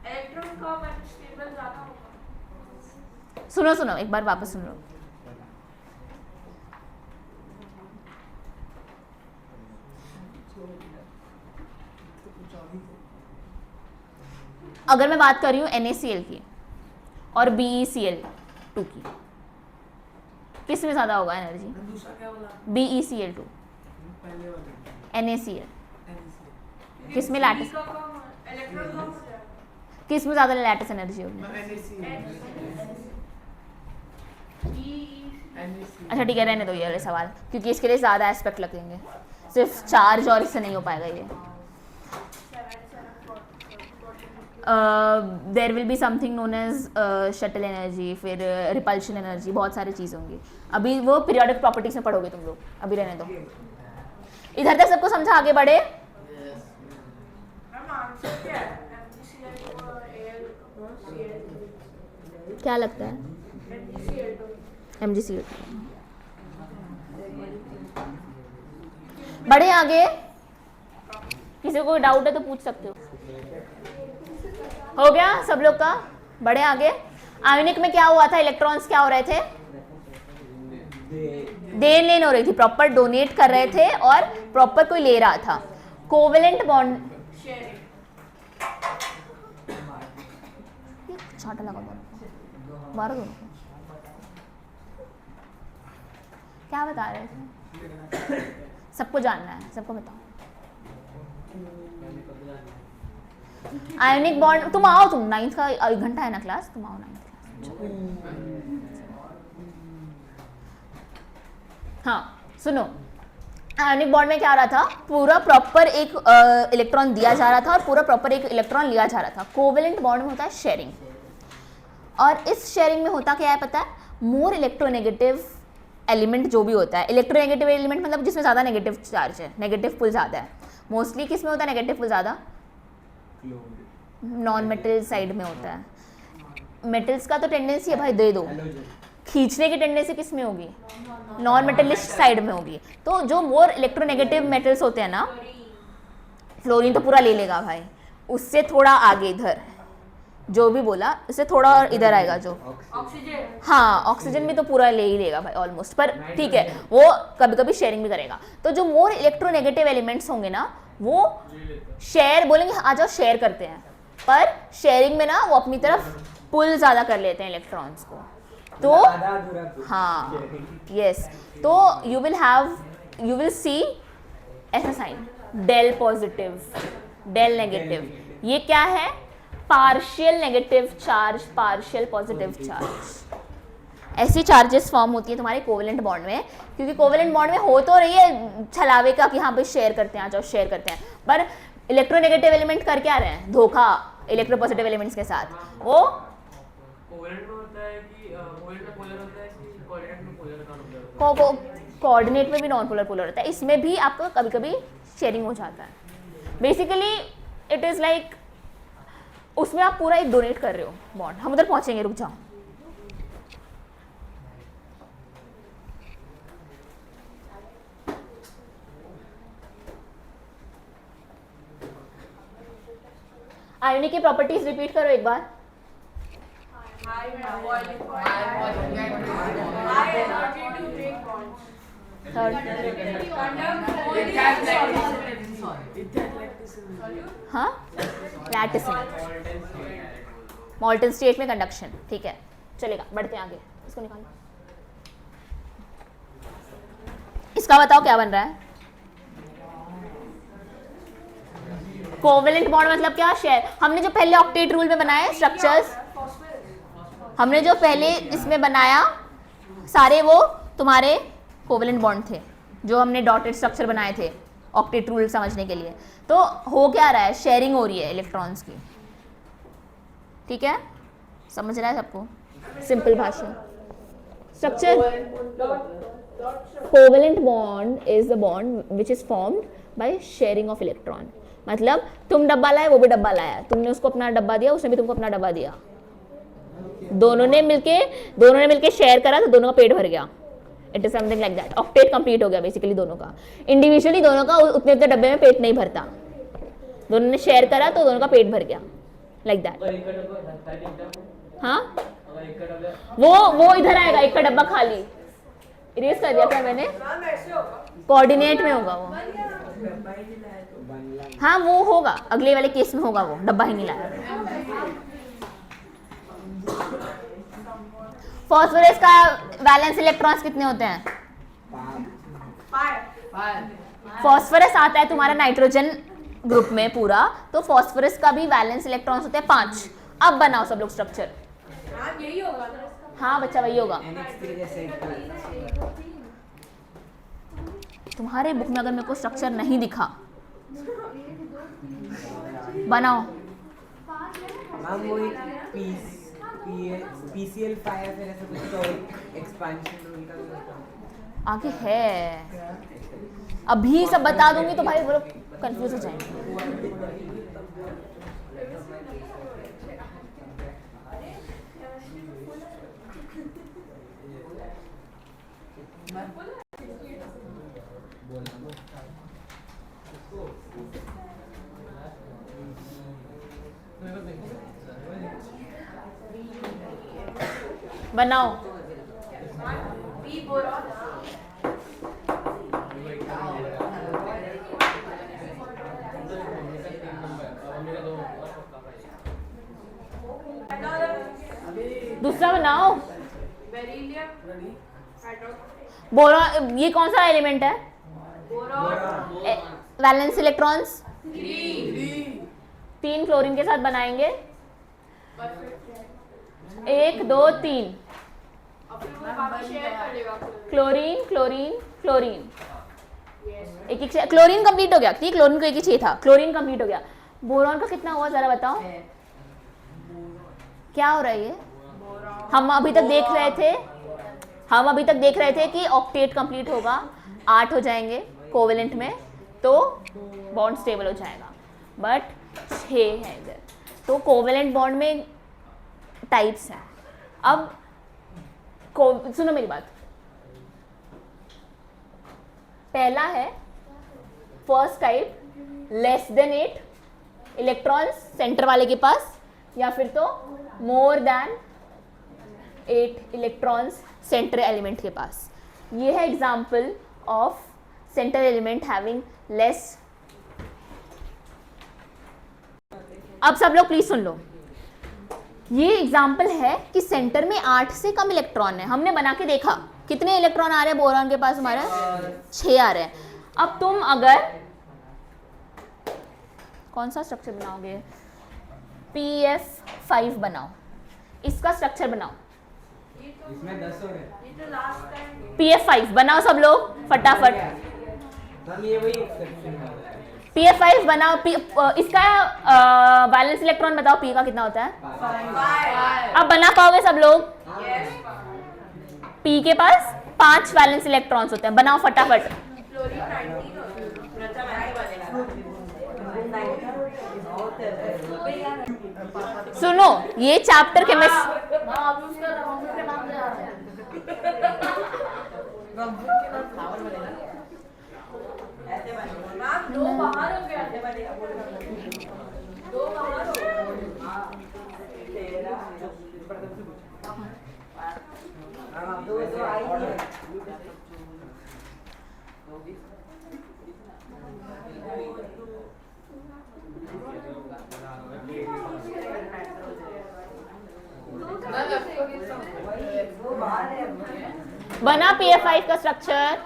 इलेक्ट्रॉन का स्टेबल ज्यादा होगा। सुनो एक बार वापस सुन लो। अगर मैं बात कर रही हूँ NaCl की और BeCl2 की, किस में ज़्यादा होगा एनर्जी? BeCl2, NaCl किस में लैटिस, इलेक्ट्रॉन कम हो जाएगा। किस में ज़्यादा लैटिस एनर्जी होगी? अच्छा ठीक है, रहने दो ये वाले सवाल, क्योंकि इसके लिए ज़्यादा एस्पेक्ट लगेंगे, सिर्फ चार्ज और इससे नहीं हो पाएगा ये। There will be something known as shuttle energy, फिर रिपल्शन एनर्जी, बहुत सारी चीज़ होंगी। अभी वो पीरियोडिक प्रॉपर्टीज में पढ़ोगे तुम लोग, अभी रहने दो। इधर तक सबको समझा, आगे बढ़े। क्या लगता है? MgCl2। बढ़े आगे, किसी को कोई डाउट है तो पूछ सकते हो। हो गया सब लोग का? बढ़े आगे। आयोनिक में क्या हुआ था? इलेक्ट्रॉन्स क्या हो रहे थे? देन लेन हो रही थी, प्रॉपर डोनेट कर रहे थे और प्रॉपर कोई ले रहा था। कोवेलेंट बॉन्ड छाटा लगा मारो दोनों। क्या बता रहे थे? सबको जानना है, सबको बताओ। आयोनिक बॉन्ड, तुम आओ, तुम 9th का 1 घंटा है ना क्लास, तुम आओ 9th क्लास। हाँ सुनो, आयोनिक बॉन्ड में क्या आ रहा था? पूरा प्रॉपर एक इलेक्ट्रॉन दिया जा रहा था और पूरा प्रॉपर एक इलेक्ट्रॉन लिया जा रहा था। कोवेलेंट बॉन्ड में होता है शेयरिंग, और इस शेयरिंग में होता क्या है पता है? मोर इलेक्ट्रोनेगेटिव एलिमेंट जो भी होता है, इलेक्ट्रोनेगेटिव एलिमेंट मतलब जिसमें ज़्यादा नेगेटिव चार्ज है, नेगेटिव पुल ज़्यादा है। मोस्टली किस में होता है नेगेटिव पुल ज़्यादा? नॉन मेटल साइड में होता है। मेटल्स का तो टेंडेंसी है भाई दे दो, खींचने की टेंडेंसी किस में होगी? नॉन मेटलिस्ट साइड में होगी। तो जो मोर इलेक्ट्रोनेगेटिव मेटल्स होते हैं ना, फ्लोरीन तो पूरा ले लेगा भाई, उससे थोड़ा आगे इधर जो भी बोला, इससे थोड़ा और इधर आएगा जो ऑक्सीजन, हाँ ऑक्सीजन भी तो पूरा ले ही लेगा भाई ऑलमोस्ट, पर ठीक है वो कभी कभी शेयरिंग भी करेगा। तो जो मोर इलेक्ट्रोनेगेटिव एलिमेंट्स होंगे ना वो शेयर बोलेंगे आ जाओ शेयर करते हैं, पर शेयरिंग में ना वो अपनी तरफ पुल ज़्यादा कर लेते हैं इलेक्ट्रॉन्स को। तो हाँ यस, तो यू विल सी ऐसा sign del positive, del negative. ये क्या है? Partial negative charge, partial positive charge. ऐसी चार्जेस फॉर्म होती है तुम्हारे कोवेलेंट बॉन्ड में, क्योंकि कोवेलेंट बॉन्ड में हो तो रही है छलावे का कि हाँ भाई शेयर करते हैं, आ जाओ शेयर करते हैं, पर इलेक्ट्रोनेगेटिव एलिमेंट कर क्या रहे हैं? धोखा इलेक्ट्रोपॉजिटिव एलिमेंट्स के साथ। वो कोवेलेंट में होता है कि कोवेलेंट में पोलर होता है कि कोऑर्डिनेट में पोलर का होता है? कोऑर्डिनेट में भी नॉन पोलर पोलर होता है, इसमें भी आपको कभी कभी शेयरिंग हो जाता है। बेसिकली इट इज़ लाइक उसमें आप पूरा एक डोनेट कर रहे हो बॉन्ड। हम उधर पहुंचेंगे, रुक जाओ। आयोनिक की प्रॉपर्टीज रिपीट करो एक बार। High boiling point, high energy to break bonds, third हाँ लैटिस मॉल्टन स्टेट में कंडक्शन। ठीक है चलेगा, बढ़ते हैं आगे, इसको निकालो। इसका बताओ क्या बन रहा है? कोवेलेंट बॉन्ड मतलब क्या? शेयर। हमने जो पहले ऑक्टेट रूल में बनाए स्ट्रक्चर्स, हमने जो पहले इसमें बनाया सारे वो तुम्हारे कोवेलेंट बॉन्ड थे जो हमने डॉटेड स्ट्रक्चर बनाए थे ऑक्टेट रूल समझने के लिए। तो हो क्या रहा है? शेयरिंग हो रही है इलेक्ट्रॉन्स की। ठीक है, समझ रहा है सबको? सिंपल भाषा। Structure covalent bond is the bond which is formed by sharing of electron. मतलब तुम डब्बा लाए, वो भी डब्बा लाया, तुमने उसको अपना डब्बा दिया, उसने भी तुमको अपना डब्बा दिया, दोनों ने मिलके शेयर करा तो दोनों का पेट भर गया। It is something like that. Octet complete हो गया बेसिकली दोनों का। इंडिविजुअली दोनों का उतने उतने डब्बे में पेट नहीं भरता, दोनों ने शेयर करा तो दोनों का पेट भर गया, लाइक दैट। हाँ, वो इधर आएगा, एक का डब्बा खाली। इरेज कर दिया क्या मैंने? कोऑर्डिनेट में होगा वो। हाँ वो होगा, अगले वाले केस में होगा, वो डब्बा ही नहीं लाया। फास्फोरस का वैलेंस इलेक्ट्रॉन्स कितने होते हैं? फास्फोरस आता है तुम्हारा नाइट्रोजन ग्रुप में पूरा, तो फास्फोरस का भी वैलेंस इलेक्ट्रॉन्स होते हैं 5। अब बनाओ सब लोग स्ट्रक्चर। यही होगा। हाँ बच्चा वही होगा। तुम्हारे बुक में अगर मेरे को स्ट्रक्चर नहीं दिखा, बनाओ। मैम वो PCl5 फिर ऐसा कुछ तो एक्सपेंशन रूल का आगे है, अभी सब बता दूंगी तो भाई वो लोग कंफ्यूज हो जाएंगे। बनाओ। दूसरा बनाओ। बोरॉन, ये कौन सा एलिमेंट है? वैलेंस इलेक्ट्रॉन्स 3 क्लोरीन के साथ बनाएंगे। 1 2 3 क्लोरीन क्लोरीन क्लोरीन, एक एक क्लोरीन कंप्लीट हो गया। ठीक, क्लोरीन को एक ही चाहिए था, क्लोरीन कंप्लीट हो गया। बोरॉन का कितना हुआ जरा बताओ? क्या हो रहा है ये? हम अभी तक देख रहे थे कि ऑक्टेट कंप्लीट होगा, 8 हो जाएंगे कोवेलेंट में तो बॉन्ड स्टेबल हो जाएगा, बट 6 है इधर। तो कोवेलेंट बॉन्ड में टाइप्स हैं। अब सुनो मेरी बात, पहला है first type, less than 8 electrons centre वाले के पास, या फिर तो more than 8 electrons centre element के पास। ये है example of centre element having less. अब सब लोग प्लीज सुन लो, ये एग्जाम्पल है कि सेंटर में 8 से कम इलेक्ट्रॉन है। हमने बना के देखा कितने इलेक्ट्रॉन आ रहे हैं बोरॉन के पास, हमारा 6 आ रहे हैं। अब तुम अगर कौन सा स्ट्रक्चर बनाओगे? PF5 बनाओ, इसका स्ट्रक्चर बनाओ। इसमें 10 हो रहे हैं। PF5 बनाओ सब लोग फटाफट। मैम ये वही एक्सेप्शन है। PF5 बनाओ। इसका वैलेंस इलेक्ट्रॉन बताओ, P का कितना होता है? 5। अब बना पाओगे सब लोग? P के पास 5 वैलेंस इलेक्ट्रॉन्स होते हैं, बनाओ फटाफट। सुनो, ये चैप्टर केमिस्ट्री, दो बाहर हो गया, दो बाहर हो बना PF5 का स्ट्रक्चर।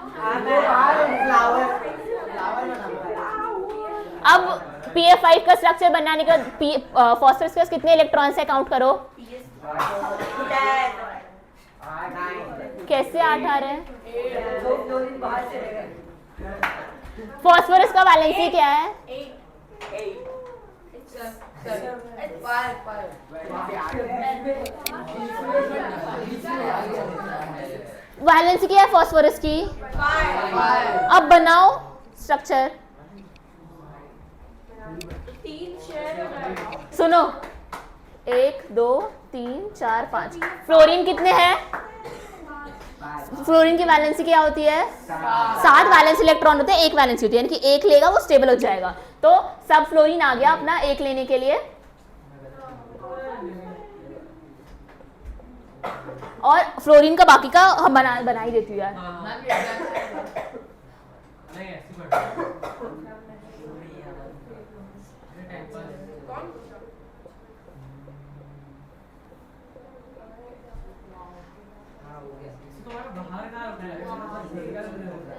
PF5 का स्ट्रक्चर बनाने के बाद फॉस्फोरस के पास कितने इलेक्ट्रॉन्स है, काउंट करो। कैसे 8 आ रहे हैं? फॉस्फोरस का वैलेंसी क्या है? वैलेंसी क्या है फॉस्फोरस की? अब बनाओ स्ट्रक्चर। सुनो, 1 2 3 4 5। फ्लोरीन कितने हैं? फ्लोरीन की वैलेंसी क्या होती है? 7 वैलेंस इलेक्ट्रॉन होते हैं, 1 वैलेंसी होती है, यानी कि 1 लेगा वो स्टेबल हो जाएगा। तो सब फ्लोरीन आ गया अपना 1 लेने के लिए, और फ्लोरीन का बाकी का हम बना ही देती हूँ यार।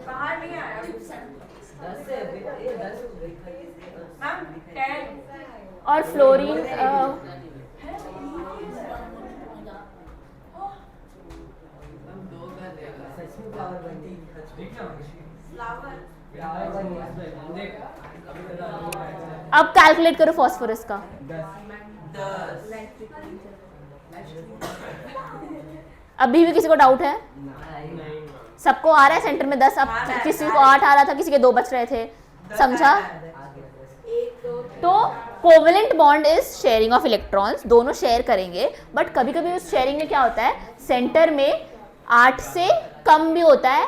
बाहर नहीं आया मैम 10 और फ्लोरीन अब कैलकुलेट करो फॉस्फोरस का। अभी भी किसी को डाउट है? सबको आ रहा है सेंटर में 10, अब किसी को 8 आ रहा था, किसी के 2 बच रहे थे, समझा? तो covalent bond is sharing of electrons, दोनों शेयर करेंगे, बट कभी कभी उस शेयरिंग में क्या होता है, सेंटर में 8 से कम भी होता है,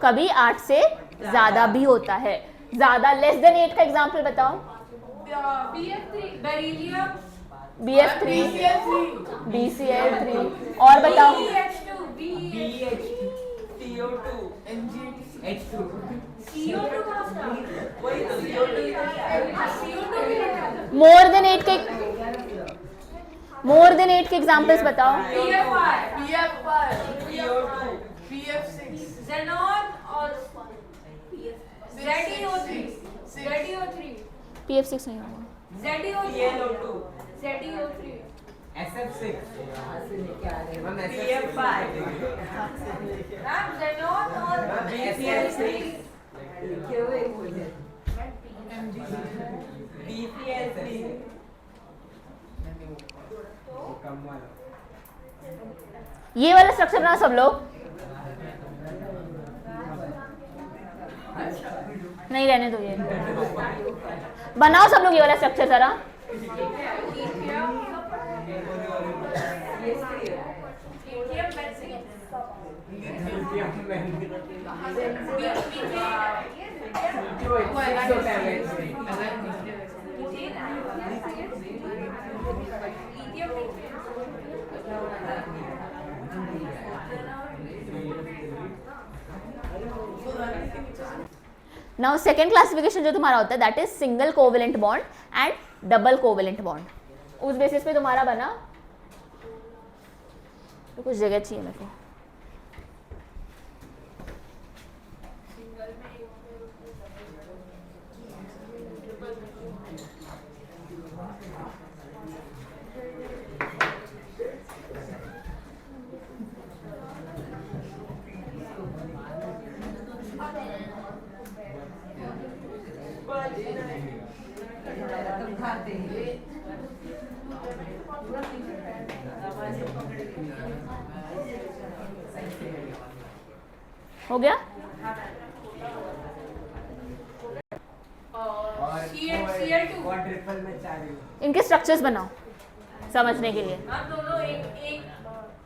कभी 8 से ज्यादा भी होता है। ज्यादा लेस देन 8 का एग्जांपल बताओ। BF3 बेरिलियम, BF3, BCl3, और बताओ। मोर देन 8 के एग्जांपल्स बताओ। PF6 नहीं होगा। SF6 ये वाला स्ट्रक्चर बनाओ सब लोग। नहीं रहने दो, ये बनाओ सब लोग ये वाला स्ट्रक्चर जरा। नाउ सेकेंड क्लासिफिकेशन जो तुम्हारा होता है that is single covalent bond and double covalent bond. उस बेसिस पे तुम्हारा बना, तो कुछ जगह चाहिए मेरे को। हो गया? और ट्रिपल में 4 इनके स्ट्रक्चर्स बनाओ समझने के लिए। हम दोनों एक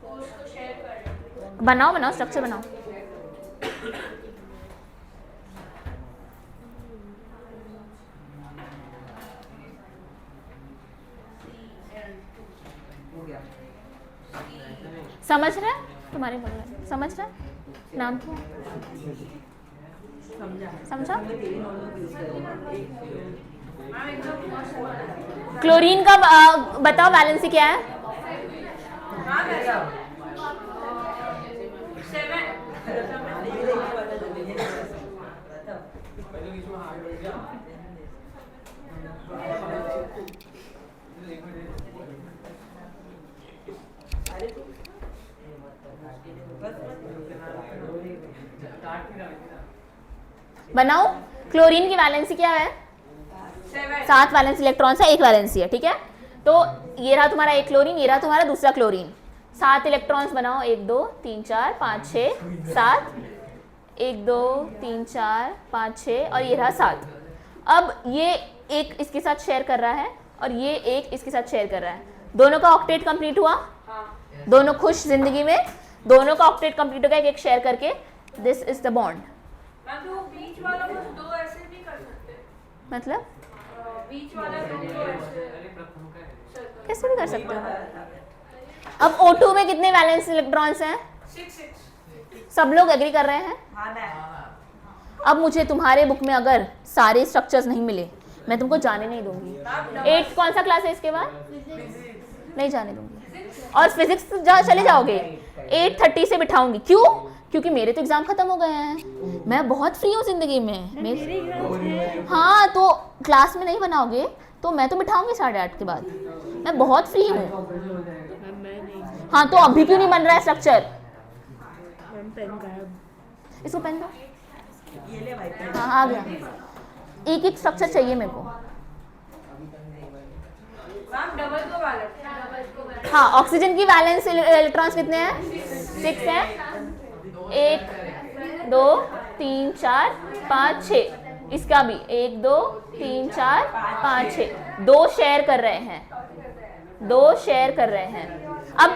कोर्स को शेयर कर रहे हैं। बनाओ स्ट्रक्चर बनाओ। समझ रहे हैं? तुम्हारे बगल में समझ रहे हैं? नाम क्या? समझा? क्लोरीन का बताओ वैलेंसी क्या है? बनाओ। क्लोरीन की वैलेंसी क्या है? 7 वैलेंस इलेक्ट्रॉन्स है, 1 वैलेंसी है, ठीक है। तो ये रहा तुम्हारा एक क्लोरीन, ये रहा तुम्हारा दूसरा क्लोरीन। 7 इलेक्ट्रॉन्स बनाओ, 1 2 3 4 5 6 7, 1 2 3 4 5 6 और ये रहा 7। अब ये एक इसके साथ शेयर कर रहा है और ये एक इसके साथ शेयर कर रहा है। दोनों का ऑक्टेट कंप्लीट हुआ, दोनों खुश जिंदगी में, दोनों का ऑक्टेट कंप्लीट हो गया एक शेयर करके। This is the bond. तो बीच वाला कुछ दो ऐसे भी कर सकते हैं, मतलब बीच वाला दो ऐसे कैसे भी कर सकते हो। अब O2 में कितने वैलेंस इलेक्ट्रॉन्स हैं? 6 सब लोग एग्री कर रहे हैं? अब मुझे तुम्हारे बुक में अगर सारे स्ट्रक्चर्स नहीं मिले, मैं तुमको जाने नहीं दूंगी। 8 कौन सा क्लास है इसके बाद? नहीं जाने दूंगी। और फिजिक्स चले जाओगे, 8:30 से बिठाऊंगी। क्यों? क्योंकि मेरे तो एग्जाम खत्म हो गए हैं, मैं बहुत फ्री हूँ जिंदगी में। हाँ, तो क्लास में नहीं बनाओगे तो मैं तो बिठाऊंगी 8:30 के बाद। मैं बहुत फ्री हूँ। हाँ, तो अभी क्यों नहीं बन रहा है स्ट्रक्चर? इसको पेन दो। हाँ, आ गया। एक एक स्ट्रक्चर चाहिए मेरे को। डबल को वाले। हाँ, ऑक्सीजन की वैलेंस इलेक्ट्रॉन्स कितने हैं? 6 हैं। 1 2 3 4 5 6। इसका भी 1 2 3 4 5 6। 2 शेयर कर रहे हैं, 2 शेयर कर रहे हैं। अब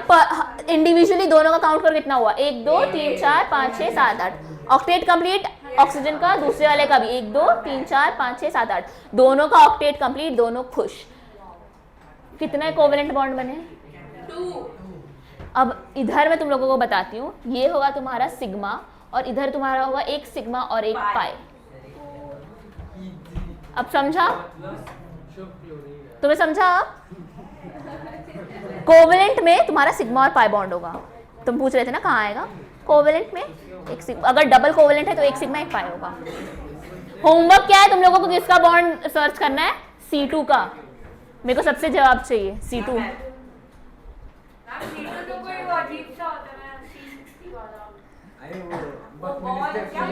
इंडिविजुअली दोनों का काउंट कर कितना हुआ? 1 2 3 4 5 6 7 8। ऑक्टेट कंप्लीट ऑक्सीजन का, दूसरे वाले का भी 1 2 3 4 5 6 7 8। दोनों का ऑक्टेट कंप्लीट, दोनों खुश। कितने कोवेलेंट बॉन्ड बने? 2। अब इधर मैं तुम लोगों को बताती हूँ, ये होगा तुम्हारा सिग्मा और इधर तुम्हारा होगा एक सिग्मा और एक पाई। अब समझा? तुम्हें समझा? कोवेलेंट में तुम्हारा सिग्मा और पाई बॉन्ड होगा। तुम पूछ रहे थे ना कहाँ आएगा? कोवेलेंट में एक सिग्मा, अगर डबल कोवेलेंट है तो एक सिग्मा एक पाई होगा। होमवर्क क्या है तुम लोगों को? किसका बॉन्ड सर्च करना है? C2 का। मेरे को सबसे जवाब चाहिए C2। तो कोई वो अजीब सा होता है ना, C60 वाला। अरे वो बॉल क्या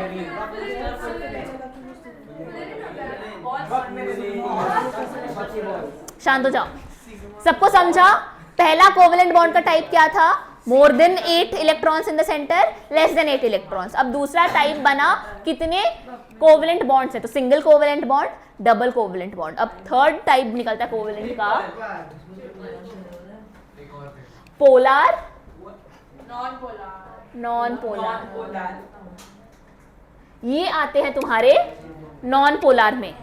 शांत हो जाओ। सबको समझा? पहला कोवेलेंट बॉन्ड का टाइप क्या था? More than 8 electrons in the centre, less than 8 electrons. अब दूसरा टाइप बना, कितने कोवेलेंट बॉन्ड्स है? तो single covalent bond, double covalent bond. अब थर्ड टाइप निकलता है कोवेलेंट का, polar, non polar. Non polar. ये आते हैं तुम्हारे नॉन पोलर में।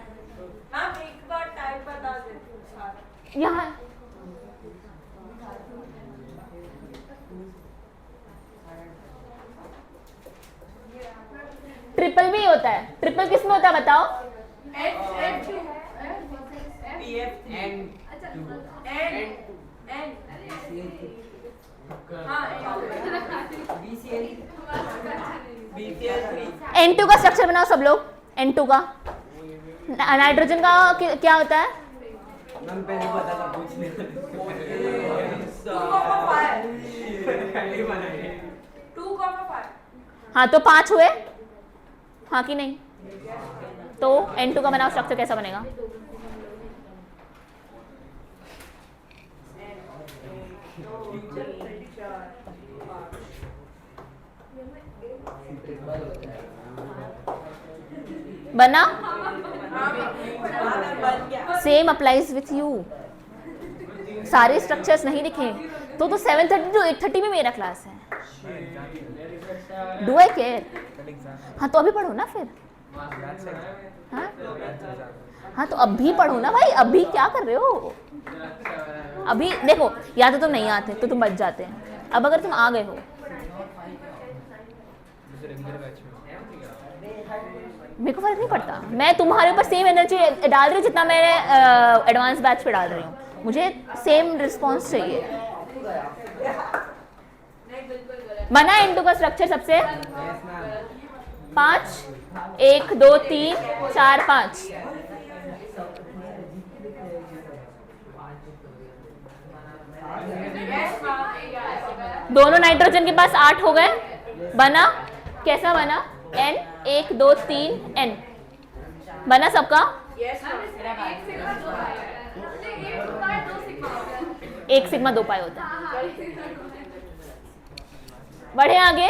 मैम एक बार टाइप बता देती हूँ सारा। यहाँ ट्रिपल भी होता है। ट्रिपल किस में होता है बताओ? N2 का स्ट्रक्चर बनाओ सब लोग। N2 का नाइट्रोजन का क्या होता है? मैम पहले पता था पूछने। 2,5। हाँ, तो 5 हुए, हाँ कि नहीं? तो N2 का बनाओ स्ट्रक्चर, कैसा बनेगा? बना? Same applies with you. सारे स्ट्रक्चर्स नहीं दिखे तो 7:30 to 8:30 में मेरा क्लास है। Do I care? हाँ, तो अभी पढ़ो ना फिर। हाँ, तो अभी पढ़ो ना भाई। अभी क्या कर रहे हो? अभी देखो, या तो तुम नहीं आते तो तुम बच जाते हैं। अब अगर तुम आ गए हो, मेरे को फर्क नहीं पड़ता। मैं तुम्हारे ऊपर सेम एनर्जी डाल रही हूँ जितना मैंने एडवांस बैच पे डाल रही हूँ। मुझे सेम रिस्पॉन्स चाहिए। बना N2 का स्ट्रक्चर सबसे? 5 1 2 3 4 5। दोनों नाइट्रोजन के पास 8 हो गए, बना कैसा बना n 1 2 3 n बना सबका, एक सिग्मा 2 पाई नहीं, एक होता है 2 सिग्मा होता है। 1 सिग्मा 2 पाई होता है। बढ़े आगे,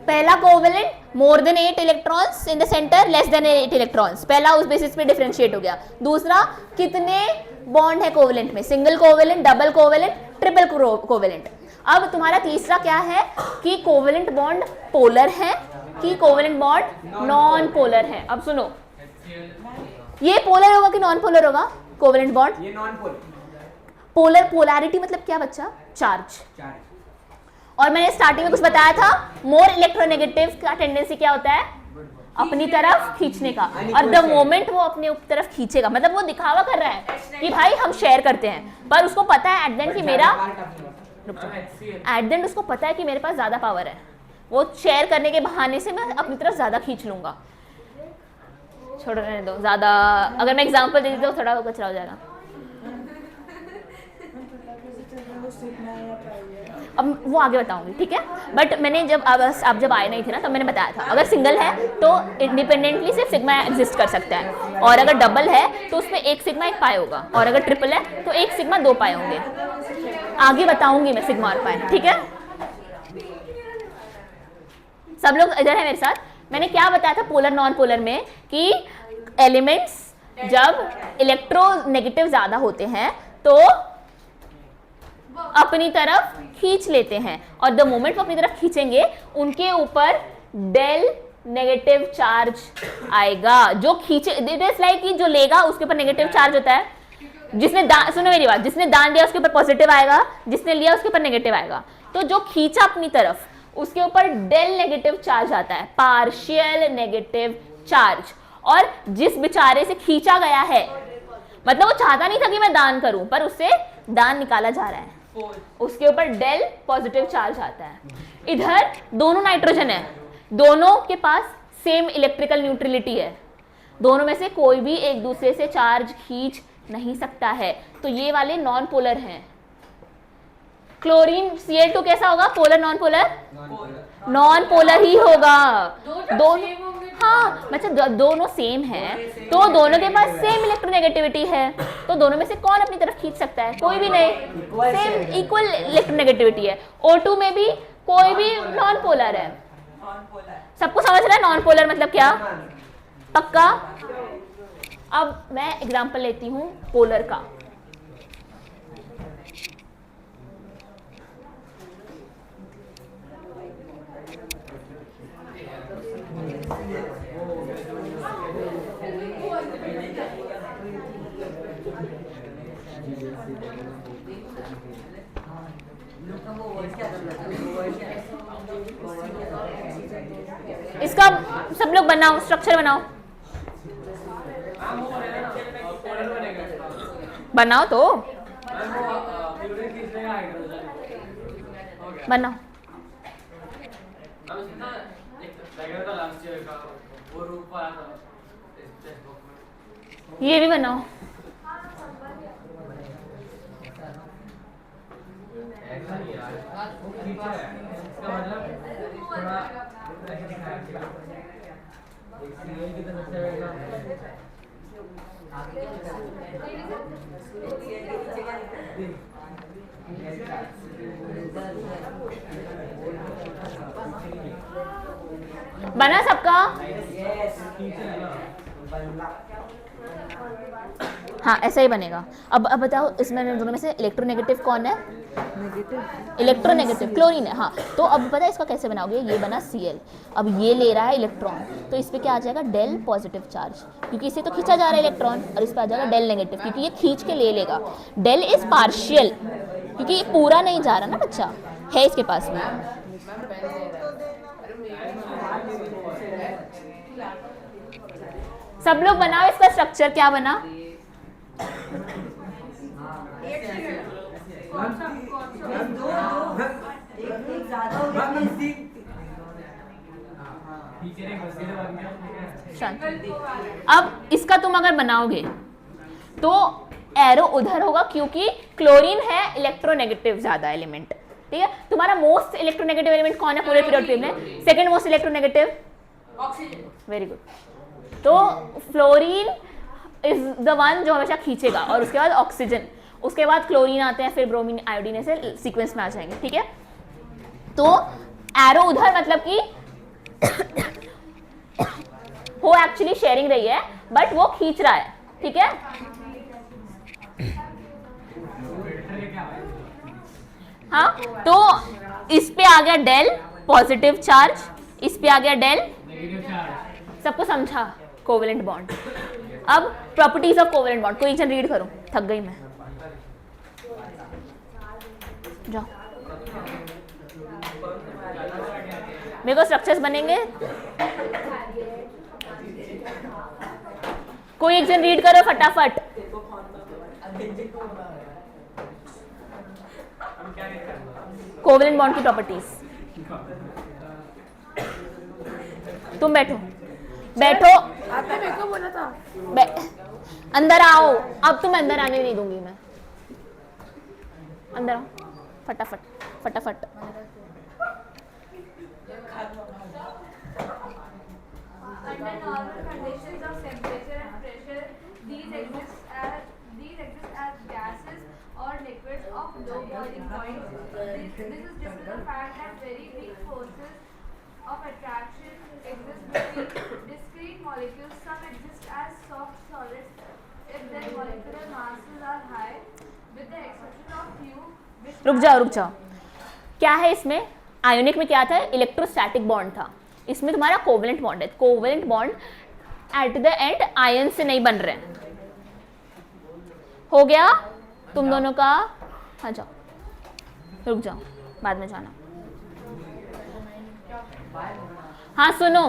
पहला covalent more than 8 electrons in the centre, less than 8 electrons, पहला उस बेसिस पे डिफरेंशिएट हो गया। दूसरा कितने बॉन्ड है कोवेलेंट में, single covalent, double covalent, triple covalent. अब तुम्हारा तीसरा क्या है कि कोवेलेंट बॉन्ड पोलर है कि कोवेलेंट बॉन्ड नॉन पोलर है। अब सुनो, ये पोलर होगा कि नॉन पोलर होगा कोवेलेंट बॉन्ड, ये नॉन पोलर, पोलर पोलैरिटी मतलब क्या बच्चा, चार्ज। और मैंने स्टार्टिंग में कुछ बताया था, मोर इलेक्ट्रोनेगेटिव का टेंडेंसी क्या होता है, अपनी तरफ खींचने का, और द मोमेंट वो अपने तरफ खींचेगा, मतलब वो दिखावा कर रहा है कि भाई हम शेयर करते हैं, पर उसको पता है एट द एंड कि मेरा, एट द एंड उसको पता है कि मेरे पास ज्यादा पावर है, वो शेयर करने के बहाने से मैं अपनी तरफ ज्यादा खींच लूंगा। छोड़ रहने दो, ज्यादा अगर मैं एग्जांपल दे दी तो थोड़ा कचरा हो जाएगा। अब वो आगे बताऊंगी, ठीक है। बट मैंने जब आप जब आए नहीं थे ना, तब मैंने बताया था अगर सिंगल है तो इंडिपेंडेंटली सिर्फ सिग्मा एग्जिस्ट कर सकता है, और अगर डबल है तो उसमें 1 सिग्मा 1 पाई होगा, और अगर ट्रिपल है तो 1 सिग्मा 2 पाई होंगे। आगे बताऊंगी मैं सिग्मा और पाई, ठीक है। सब लोग इधर है मेरे साथ। मैंने क्या बताया था पोलर नॉन पोलर में कि एलिमेंट्स जब इलेक्ट्रोनेगेटिव ज्यादा होते हैं तो अपनी तरफ खींच लेते हैं, और द मोमेंट वो अपनी तरफ खींचेंगे उनके ऊपर डेल नेगेटिव चार्ज आएगा। जो खींचे, इट इज लाइक कि जो लेगा उसके ऊपर नेगेटिव चार्ज होता है, जिसने सुनो मेरी बात, जिसने दान दिया उसके ऊपर पॉजिटिव आएगा, जिसने लिया उसके ऊपर नेगेटिव आएगा। तो जो खींचा अपनी तरफ उसके ऊपर डेल नेगेटिव चार्ज आता है, पार्शियल नेगेटिव चार्ज। और जिस बेचारे से खींचा गया है, मतलब वो चाहता नहीं था कि मैं दान करूं, पर उससे दान निकाला जा रहा है, उसके ऊपर डेल पॉजिटिव चार्ज आता है। इधर दोनों नाइट्रोजन है, दोनों के पास सेम इलेक्ट्रिकल न्यूट्रलिटी है, दोनों में से कोई भी एक दूसरे से चार्ज खींच नहीं सकता है, तो ये वाले नॉन पोलर हैं। क्लोरीन Cl2 कैसा होगा, polar non polar, non polar ही होगा। दोनों, हाँ मतलब दोनों सेम हैं, तो दोनों के पास सेम इलेक्ट्रोनेगेटिविटी है, तो दोनों में से कौन अपनी तरफ खींच सकता है, कोई भी नहीं, सेम इक्वल इलेक्ट्रोनेगेटिविटी है। O2 में भी कोई भी नॉन पोलर है। सबको समझ रहा है नॉन पोलर मतलब क्या, पक्का। अब मैं एग्जांपल लेती हूँ पोलर का। इसका सब लोग बनाओ, स्ट्रक्चर बनाओ, बनाओ तो बनाओ। ये भी बनाओ। बना सबका, हाँ ऐसा ही बनेगा। अब बताओ इसमें दोनों में से इलेक्ट्रोनेगेटिव कौन है, इलेक्ट्रोनेगेटिव क्लोरीन है। हाँ तो अब पता है इसका कैसे बनाओगे, ये बना Cl, अब ये ले रहा है इलेक्ट्रॉन, तो इस पे क्या आ जाएगा, डेल पॉजिटिव चार्ज, क्योंकि इसे तो खींचा जा रहा है इलेक्ट्रॉन, और इस पे आ जाएगा डेल नेगेटिव, क्योंकि ये खींच के ले लेगा। डेल इज पार्शियल, क्योंकि ये पूरा नहीं जा रहा ना बच्चा, है इसके पास में। सब लोग बनाओ इसका स्ट्रक्चर क्या बना, अब इसका तुम अगर बनाओगे तो एरो उधर होगा, क्योंकि क्लोरीन है इलेक्ट्रोनेगेटिव ज्यादा एलिमेंट, ठीक है। तुम्हारा मोस्ट इलेक्ट्रोनेगेटिव एलिमेंट कौन है पूरे पीरियोडिक टेबल में? Second most electronegative, oxygen. Very good. तो फ्लोरीन इज द वन जो हमेशा खींचेगा, और उसके बाद ऑक्सीजन, उसके बाद क्लोरीन आते हैं, फिर ब्रोमीन, आयोडीन, ऐसे सीक्वेंस में आ जाएंगे, ठीक है। तो एरो उधर मतलब कि वो एक्चुअली शेयरिंग रही है बट वो खींच रहा है, ठीक है। हाँ, तो इस पे आ गया डेल पॉजिटिव चार्ज, इस पे आ गया डेल, सबको समझा कोवेलेंट बॉन्ड। अब प्रॉपर्टीज ऑफ कोवेलेंट बॉन्ड, कोई जन रीड करो, थक गई मैं, जाओ। मेरे को स्ट्रक्चर्स बनेंगे, कोई एक जन रीड करो फटाफट। कोवेलेंट बॉन्ड की प्रॉपर्टीज, तुम बैठो बैठो, आपने मेरे को बोला था। अंदर आओ, अब तुम अंदर आने नहीं दूंगी मैं, अंदर आओ फटाफट फटाफट। Under normal conditions of temperature and pressure, these exist as gases or liquids of low boiling point. This is due to the fact that very weak forces of attraction exist between discrete molecules. Some exist as soft solids if their molecular masses are high, with the exception of few which रुक जाओ, क्या है इसमें? Ionic में क्या था? Electrostatic bond था। इसमें तुम्हारा कोवेलेंट बॉन्ड है। Covalent bond at the end ion से नहीं बन रहे हैं। हो गया तुम दोनों का? हाँ जाओ, रुक जाओ, बाद में जाना। हाँ सुनो,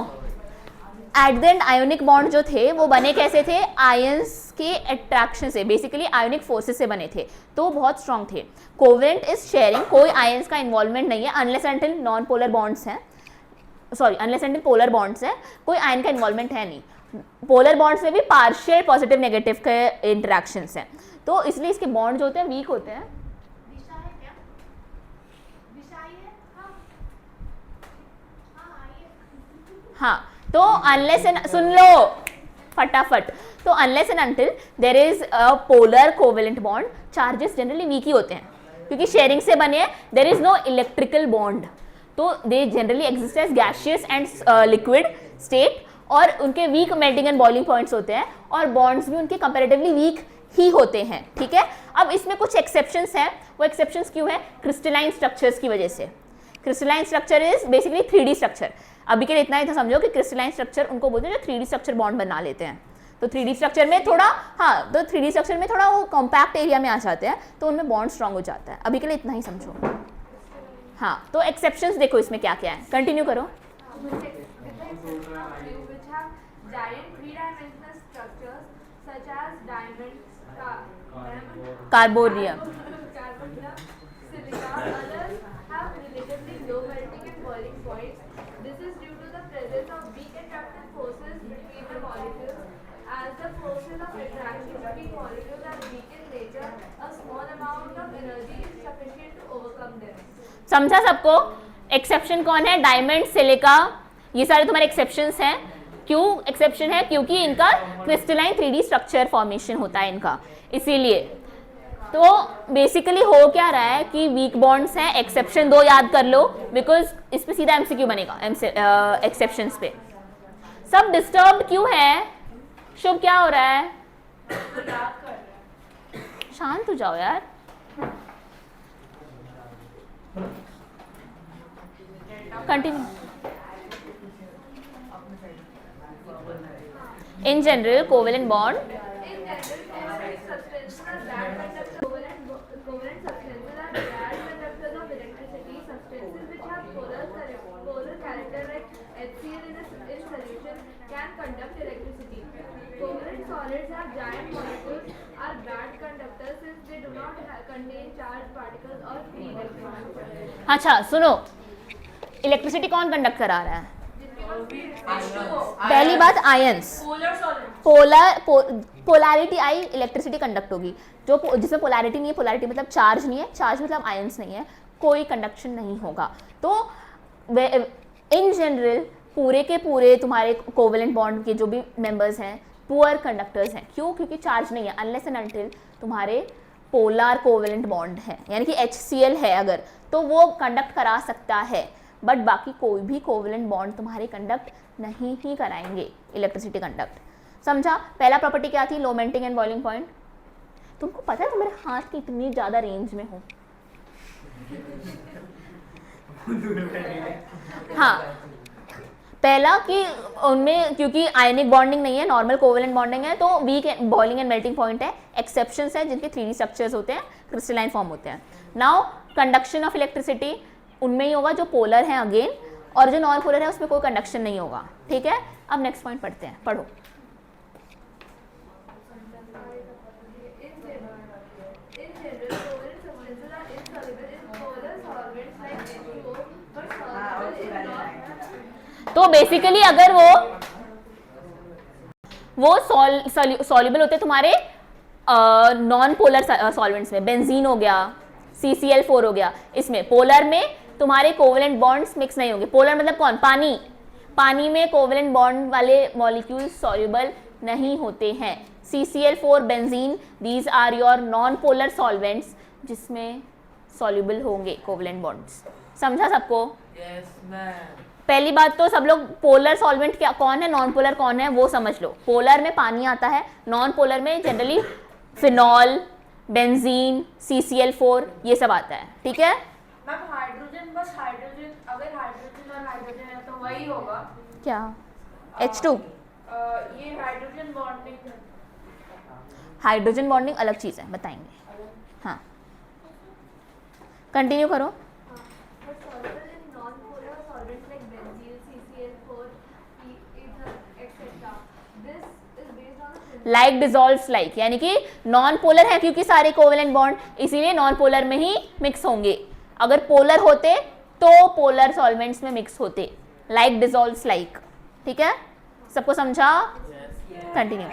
at the end ionic bond जो थे वो बने कैसे थे? आयंस के अट्रैक्शन से, बेसिकली आयोनिक फोर्सेस से बने थे, तो बहुत स्ट्रांग थे। कोवेलेंट इज शेयरिंग, कोई आयंस का इन्वॉल्वमेंट नहीं है unless until non polar bonds हैं, sorry unless until polar bonds हैं, कोई आयन का इन्वॉल्वमेंट है नहीं। पोलर बॉन्ड्स में भी पार्शियल पॉजिटिव नेगेटिव के इंटरेक्शंस हैं, तो इसलिए इसके बॉन्ड जो होते हैं वीक होते हैं। दिशा है क्या? दिशा ही है? हाँ हाँ आइए। हाँ, तो अनलेस एंड, सुन लो फटाफट, तो unless and until there is a polar covalent bond, charges generally weak ही होते हैं क्योंकि शेयरिंग से बने हैं। There is no electrical bond, तो they generally exist as gaseous and liquid state, और उनके weak melting and boiling points होते हैं, और बॉन्ड्स भी उनके कंपैरेटिवली वीक ही होते हैं, ठीक है। अब इसमें कुछ एक्सेप्शंस हैं, वो एक्सेप्शंस क्यों है? क्रिस्टलाइन स्ट्रक्चर्स की वजह से। Crystalline structure is basically 3D structure. अभी के लिए इतना ही तो समझो कि क्रिस्टलाइन स्ट्रक्चर उनको बोलते हैं जो 3D स्ट्रक्चर बॉन्ड बना लेते हैं। तो 3D स्ट्रक्चर में थोड़ा, हाँ, तो 3D स्ट्रक्चर में थोड़ा वो कॉम्पैक्ट एरिया में आ जाते हैं, तो उनमें बॉन्ड स्ट्रांग हो जाता है। अभी के लिए इतना ही समझो। हाँ, तो एक्सेप्शंस देखो इसमें क्या क्या है, कंटिन्यू करो। कार्बोनियम, समझा सबको? एक्सेप्शन कौन है? डायमंड, सिलिका, ये सारे तुम्हारे एक्सेप्शंस हैं। क्यों एक्सेप्शन है? क्योंकि इनका क्रिस्टलाइन 3D स्ट्रक्चर फॉर्मेशन होता है इनका, इसीलिए। तो बेसिकली हो क्या रहा है कि वीक बॉन्ड्स हैं, एक्सेप्शन 2 याद कर लो, बिकॉज इस पे सीधा MCQ बनेगा एक्सेप्शंस पे। सब डिस्टर्ब्ड क्यों है? शुभ क्या हो रहा है? शांत हो जाओ यार। Continue. In general, covalent bond In general, covalent substances are bad conductors. Covalent substances are bad conductors of electricity. Substances which have polar character like HCl in solution can conduct electricity. Covalent solids have giant molecules, are bad conductors since they do not contain charged particles or free electrons. अच्छा सुनो, electricity कौन conduct करा रहा है? पहली बात ions, polarity आई, electricity conduct होगी। जो जिसमें पोलैरिटी नहीं है, पोलैरिटी मतलब चार्ज नहीं है, चार्ज मतलब आयंस नहीं है, कोई कंडक्शन नहीं होगा। तो इन जनरल पूरे के पूरे तुम्हारे कोवेलेंट बॉन्ड के जो भी मेंबर्स हैं पुअर कंडक्टर्स हैं। क्यों? क्योंकि चार्ज नहीं है, अनलेस एंड अनटिल तुम्हारे पोलर कोवेलेंट बॉन्ड है, यानी कि HCl है अगर, तो वो कंडक्ट करा सकता है, बट बाकी कोई भी कोवेलेंट बॉन्ड तुम्हारे कंडक्ट नहीं ही कराएंगे इलेक्ट्रिसिटी कंडक्ट। समझा? पहला प्रॉपर्टी क्या थी? Low melting and boiling point. तुमको पता है तुम्हारे हाथ की इतनी ज़्यादा रेंज में हो। हाँ, पहला कि उनमें क्योंकि आयनिक बॉन्डिंग नहीं है, नॉर्मल कोवेलेंट बॉन्डिंग है, तो weak boiling and melting point है। एक्सेप्शंस है जिनके 3D स्ट्रक्चर्स होते हैं, क्रिस्टलाइन फॉर्म होते हैं। नाउ कंडक्शन ऑफ इलेक्ट्रिसिटी उनमें ही होगा जो पोलर है अगेन, और जो नॉन पोलर है उसमें कोई कंडक्शन नहीं होगा। ठीक है, अब नेक्स्ट पॉइंट पढ़ते हैं, पढ़ो। तो बेसिकली अगर वो सॉल्युबल होते तुम्हारे नॉन पोलर सॉल्वेंट्स में, बेंजीन हो गया, CCl4 हो गया, इसमें पोलर में तुम्हारे कोवेलेंट बॉन्ड्स मिक्स नहीं होंगे। पोलर मतलब कौन? पानी। पानी में कोवेलेंट बॉन्ड वाले मॉलिक्यूल्स सॉल्युबल नहीं होते हैं। CCl4, benzene, these are your non polar solvents जिसमें सॉल्युबल होंगे कोवेलेंट बॉन्ड्स। समझा सबको? Yes ma'am. पहली बात तो सब लोग पोलर सॉल्वेंट क्या कौन है, नॉन पोलर कौन है वो समझ लो। पोलर में पानी आता है, नॉन पोलर में जनरली फिनॉल, बेंजीन, CCl4 ये सब आता है। ठीक है मैम हाइड्रोजन, बस हाइड्रोजन, अगर हाइड्रोजन और हाइड्रोजन है तो वही होगा क्या? H2। ये हाइड्रोजन बॉन्डिंग। हाइड्रोजन बॉन्डिंग अलग चीज़ है, बताएंगे। हाँ, कंटिन्यू करो। लाइक डिजॉल्व्स लाइक, यानी कि नॉन पोलर है क्योंकि सारे कोवेलेंट बॉन्ड, इसीलिए नॉन पोलर में ही मिक्स होंगे। अगर पोलर होते तो पोलर सॉल्वेंट्स में मिक्स होते। Like dissolves like. ठीक है, सबको समझा? कंटिन्यू।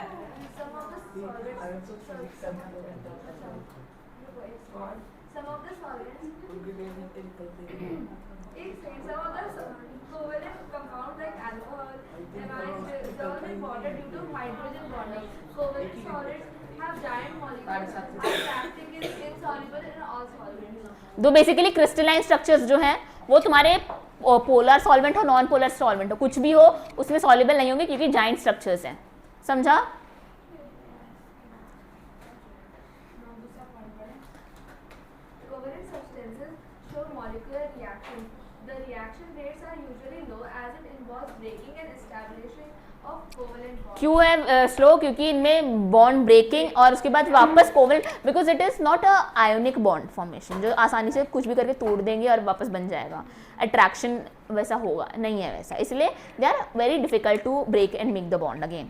दो बेसिकली क्रिस्टलाइन स्ट्रक्चर्स जो हैं वो तुम्हारे पोलर सॉल्वेंट हो, नॉन पोलर सॉल्वेंट हो, कुछ भी हो उसमें सॉल्युबल नहीं होंगे क्योंकि जाइंट स्ट्रक्चर्स हैं। समझा? क्यों है स्लो? क्योंकि इनमें बॉन्ड ब्रेकिंग और उसके बाद वापस covalent, because it is not a ionic bond formation जो आसानी से कुछ भी करके तोड़ देंगे और वापस बन जाएगा। अट्रैक्शन वैसा होगा नहीं है वैसा, इसलिए they are very difficult to break and make the bond again.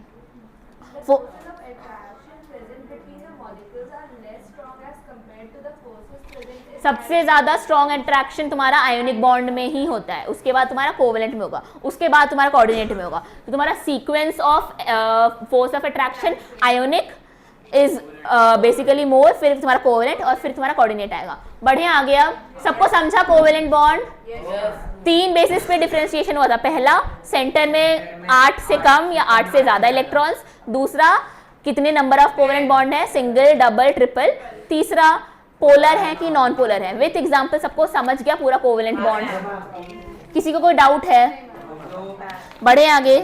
सबसे ज़्यादा स्ट्रॉन्ग अट्रैक्शन तुम्हारा आयोनिक बॉन्ड में ही होता है, उसके बाद तुम्हारा कोवेलेंट में होगा, उसके बाद तुम्हारा कोऑर्डिनेट में होगा। तो तुम्हारा sequence of force of attraction ionic is basically मोर, फिर तुम्हारा कोवेलेंट और फिर तुम्हारा कोऑर्डिनेट आएगा। बढ़िया आ गया, सबको समझा? कोवेलेंट बॉन्ड तीन बेसिस पे डिफरेंशिएशन हुआ था। पहला, सेंटर में 8 से कम या 8 से ज़्यादा इलेक्ट्रॉन्स। दूसरा, कितने नंबर ऑफ कोवेलेंट बॉन्ड है, सिंगल, डबल, ट्रिपल। तीसरा, पोलर है कि नॉन पोलर है। विथ एग्जांपल सबको समझ गया पूरा कोवेलेंट बॉन्ड? किसी को कोई डाउट है? बढ़े आगे।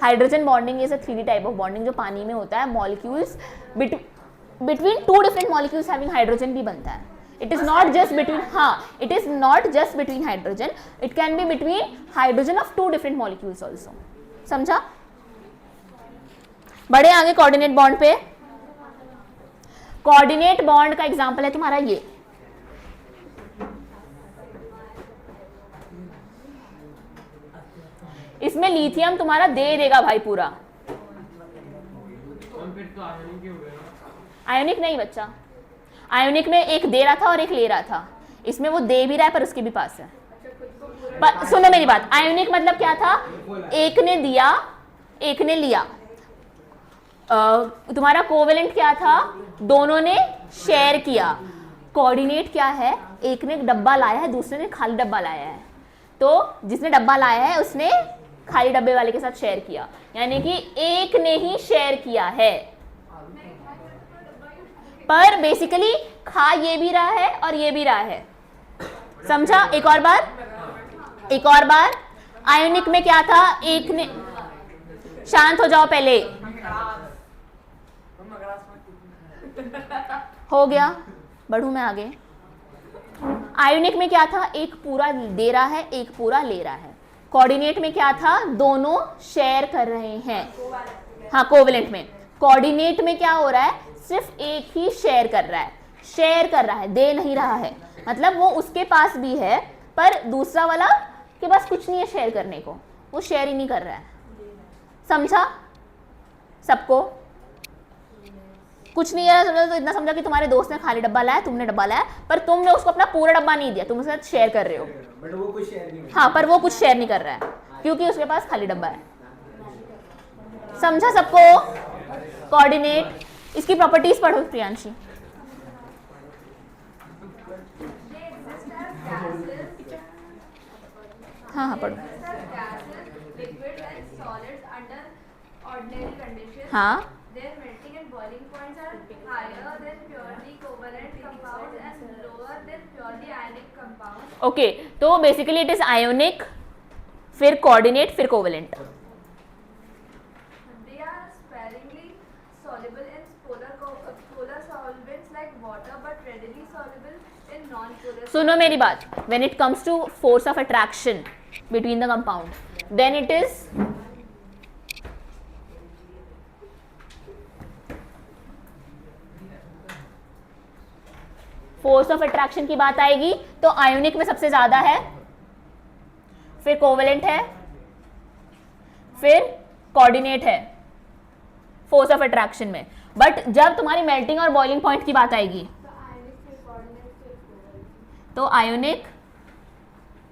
Hydrogen bonding is a 3D type of bonding जो पानी में होता है। Molecules between 2 different molecules having hydrogen भी बनता है। It is not just between, हाँ, it is not just between hydrogen, it can be between hydrogen of 2 different molecules also. समझा? बढ़े आगे कोऑर्डिनेट बॉन्ड पे। कोऑर्डिनेट बॉन्ड का एग्जांपल है तुम्हारा ये, इसमें लिथियम तुम्हारा दे देगा भाई पूरा। आयोनिक नहीं बच्चा, आयोनिक में एक दे रहा था और एक ले रहा था, इसमें वो दे भी रहा है पर उसके भी पास है। पर सुनो मेरी बात, आयोनिक मतलब क्या था? एक ने दिया एक ने लिया। तुम्हारा कोवेलेंट क्या था? दोनों ने शेयर किया। कोऑर्डिनेट क्या है, एक ने डब्बा लाया है, दूसरे ने खाली डब्बा लाया है, तो जिसने डब्बा लाया है उसने खाली डब्बे वाले के साथ शेयर किया, यानी कि एक ने ही शेयर किया है। पर बेसिकली खा ये भी रहा है और ये भी रहा है, समझा? एक और बार आयोनिक में क्या था, एक ने, शांत हो जाओ पहले, हो गया, बढ़ू मैं आगे। आयोनिक में क्या था, एक पूरा दे रहा है, एक पूरा ले रहा है। कोऑर्डिनेट में क्या था, दोनों शेयर कर रहे हैं। हाँ, कोवेलेंट में, कोऑर्डिनेट में क्या हो रहा है, सिर्फ एक ही शेयर कर रहा है, दे नहीं रहा है, मतलब वो उसके पास भी है पर दूसरा वाला के पास कुछ नहीं है शेयर करने को, वो शेयर ही नहीं कर रहा है। समझा सबको? कुछ नहीं है समझा तो इतना समझा कि तुम्हारे दोस्त ने खाली डब्बा लाया, तुमने डब्बा लाया, पर तुमने उसको अपना पूरा डब्बा नहीं दिया, तुम उसके साथ शेयर कर रहे हो, बट वो कुछ शेयर नहीं। हाँ, पर वो कुछ शेयर नहीं कर रहा है क्योंकि उसके पास खाली डब्बा है। समझा सबको? कोऑर्डिनेट, इसकी प्रॉपर्टीज पढ़ो Priyanshi. They exist as gases. हाँ पढ़ो। Exist as gases, liquids and solids under ordinary conditions. हाँ, Their melting and boiling points are higher than purely covalent compounds and lower than purely ionic compounds. Okay, तो basically it is ionic, फिर coordinate, फिर covalent. They are sparingly soluble in polar solvents like water, but readily soluble in non-polar. सुनो मेरी बात, when it comes to force of attraction between the compound, then it is force of attraction की बात आएगी तो ionic में सबसे ज्यादा है, फिर कोवेलेंट है, फिर कोऑर्डिनेट है फोर्स ऑफ अट्रैक्शन में। बट जब तुम्हारी मेल्टिंग और बॉइलिंग पॉइंट की बात आएगी तो आयोनिक,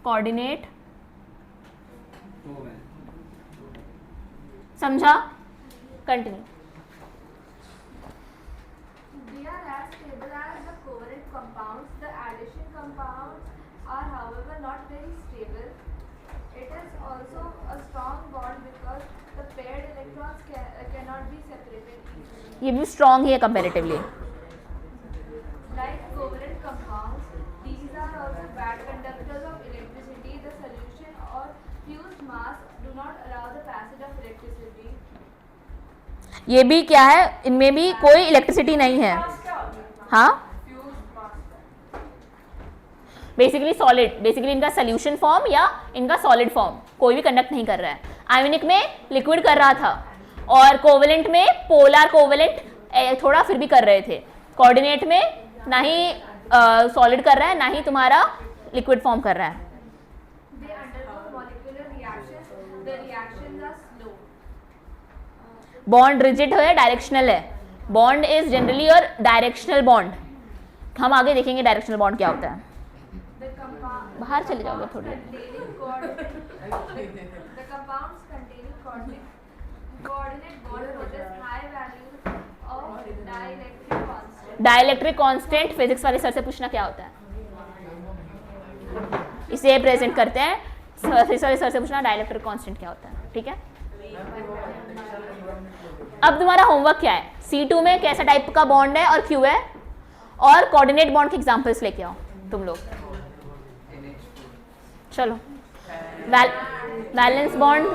कोऑर्डिनेट, समझा? Continue. They are as stable as the covalent compounds. The addition compounds are, however, not very stable. It is also a strong bond because the paired electrons cannot be separated easily. ये भी strong ही है comparatively. Like covalent compounds, these are also bad conductors of electricity. The solution or fused mass do not allow the passage of electricity. ये भी क्या है, इनमें भी कोई इलेक्ट्रिसिटी नहीं है। हाँ, बेसिकली सॉलिड, बेसिकली इनका सोल्यूशन फॉर्म या इनका सॉलिड फॉर्म कोई भी कंडक्ट नहीं कर रहा है। आयोनिक में लिक्विड कर रहा था और कोवेलेंट में पोलर कोवेलेंट थोड़ा फिर भी कर रहे थे। कोऑर्डिनेट में ना ही सॉलिड कर रहा है, ना ही तुम्हारा लिक्विड फॉर्म कर रहा है। They undergo molecular reactions. The reactions are slow. Bond rigid है, डायरेक्शनल है। बॉन्ड इज जनरली और डायरेक्शनल बॉन्ड, हम आगे देखेंगे डायरेक्शनल बॉन्ड क्या होता है। The compound बाहर चले जाओगे थोड़ी। containing the compounds containing coordinate bond possess high values of dielectric constant. Dielectric constant physics वाले सर से पूछना क्या होता है, इसे प्रेजेंट करते हैं। फिजिक्स वाले सर से पूछना डाइलेक्ट्रिक कांस्टेंट क्या होता है, ठीक है? अब तुम्हारा होमवर्क क्या है, C2 में कैसा टाइप का बॉन्ड है और क्यों है, और कोऑर्डिनेट बॉन्ड के एग्जांपल्स लेके आओ तुम लोग। चलो, वैलेंस बॉन्ड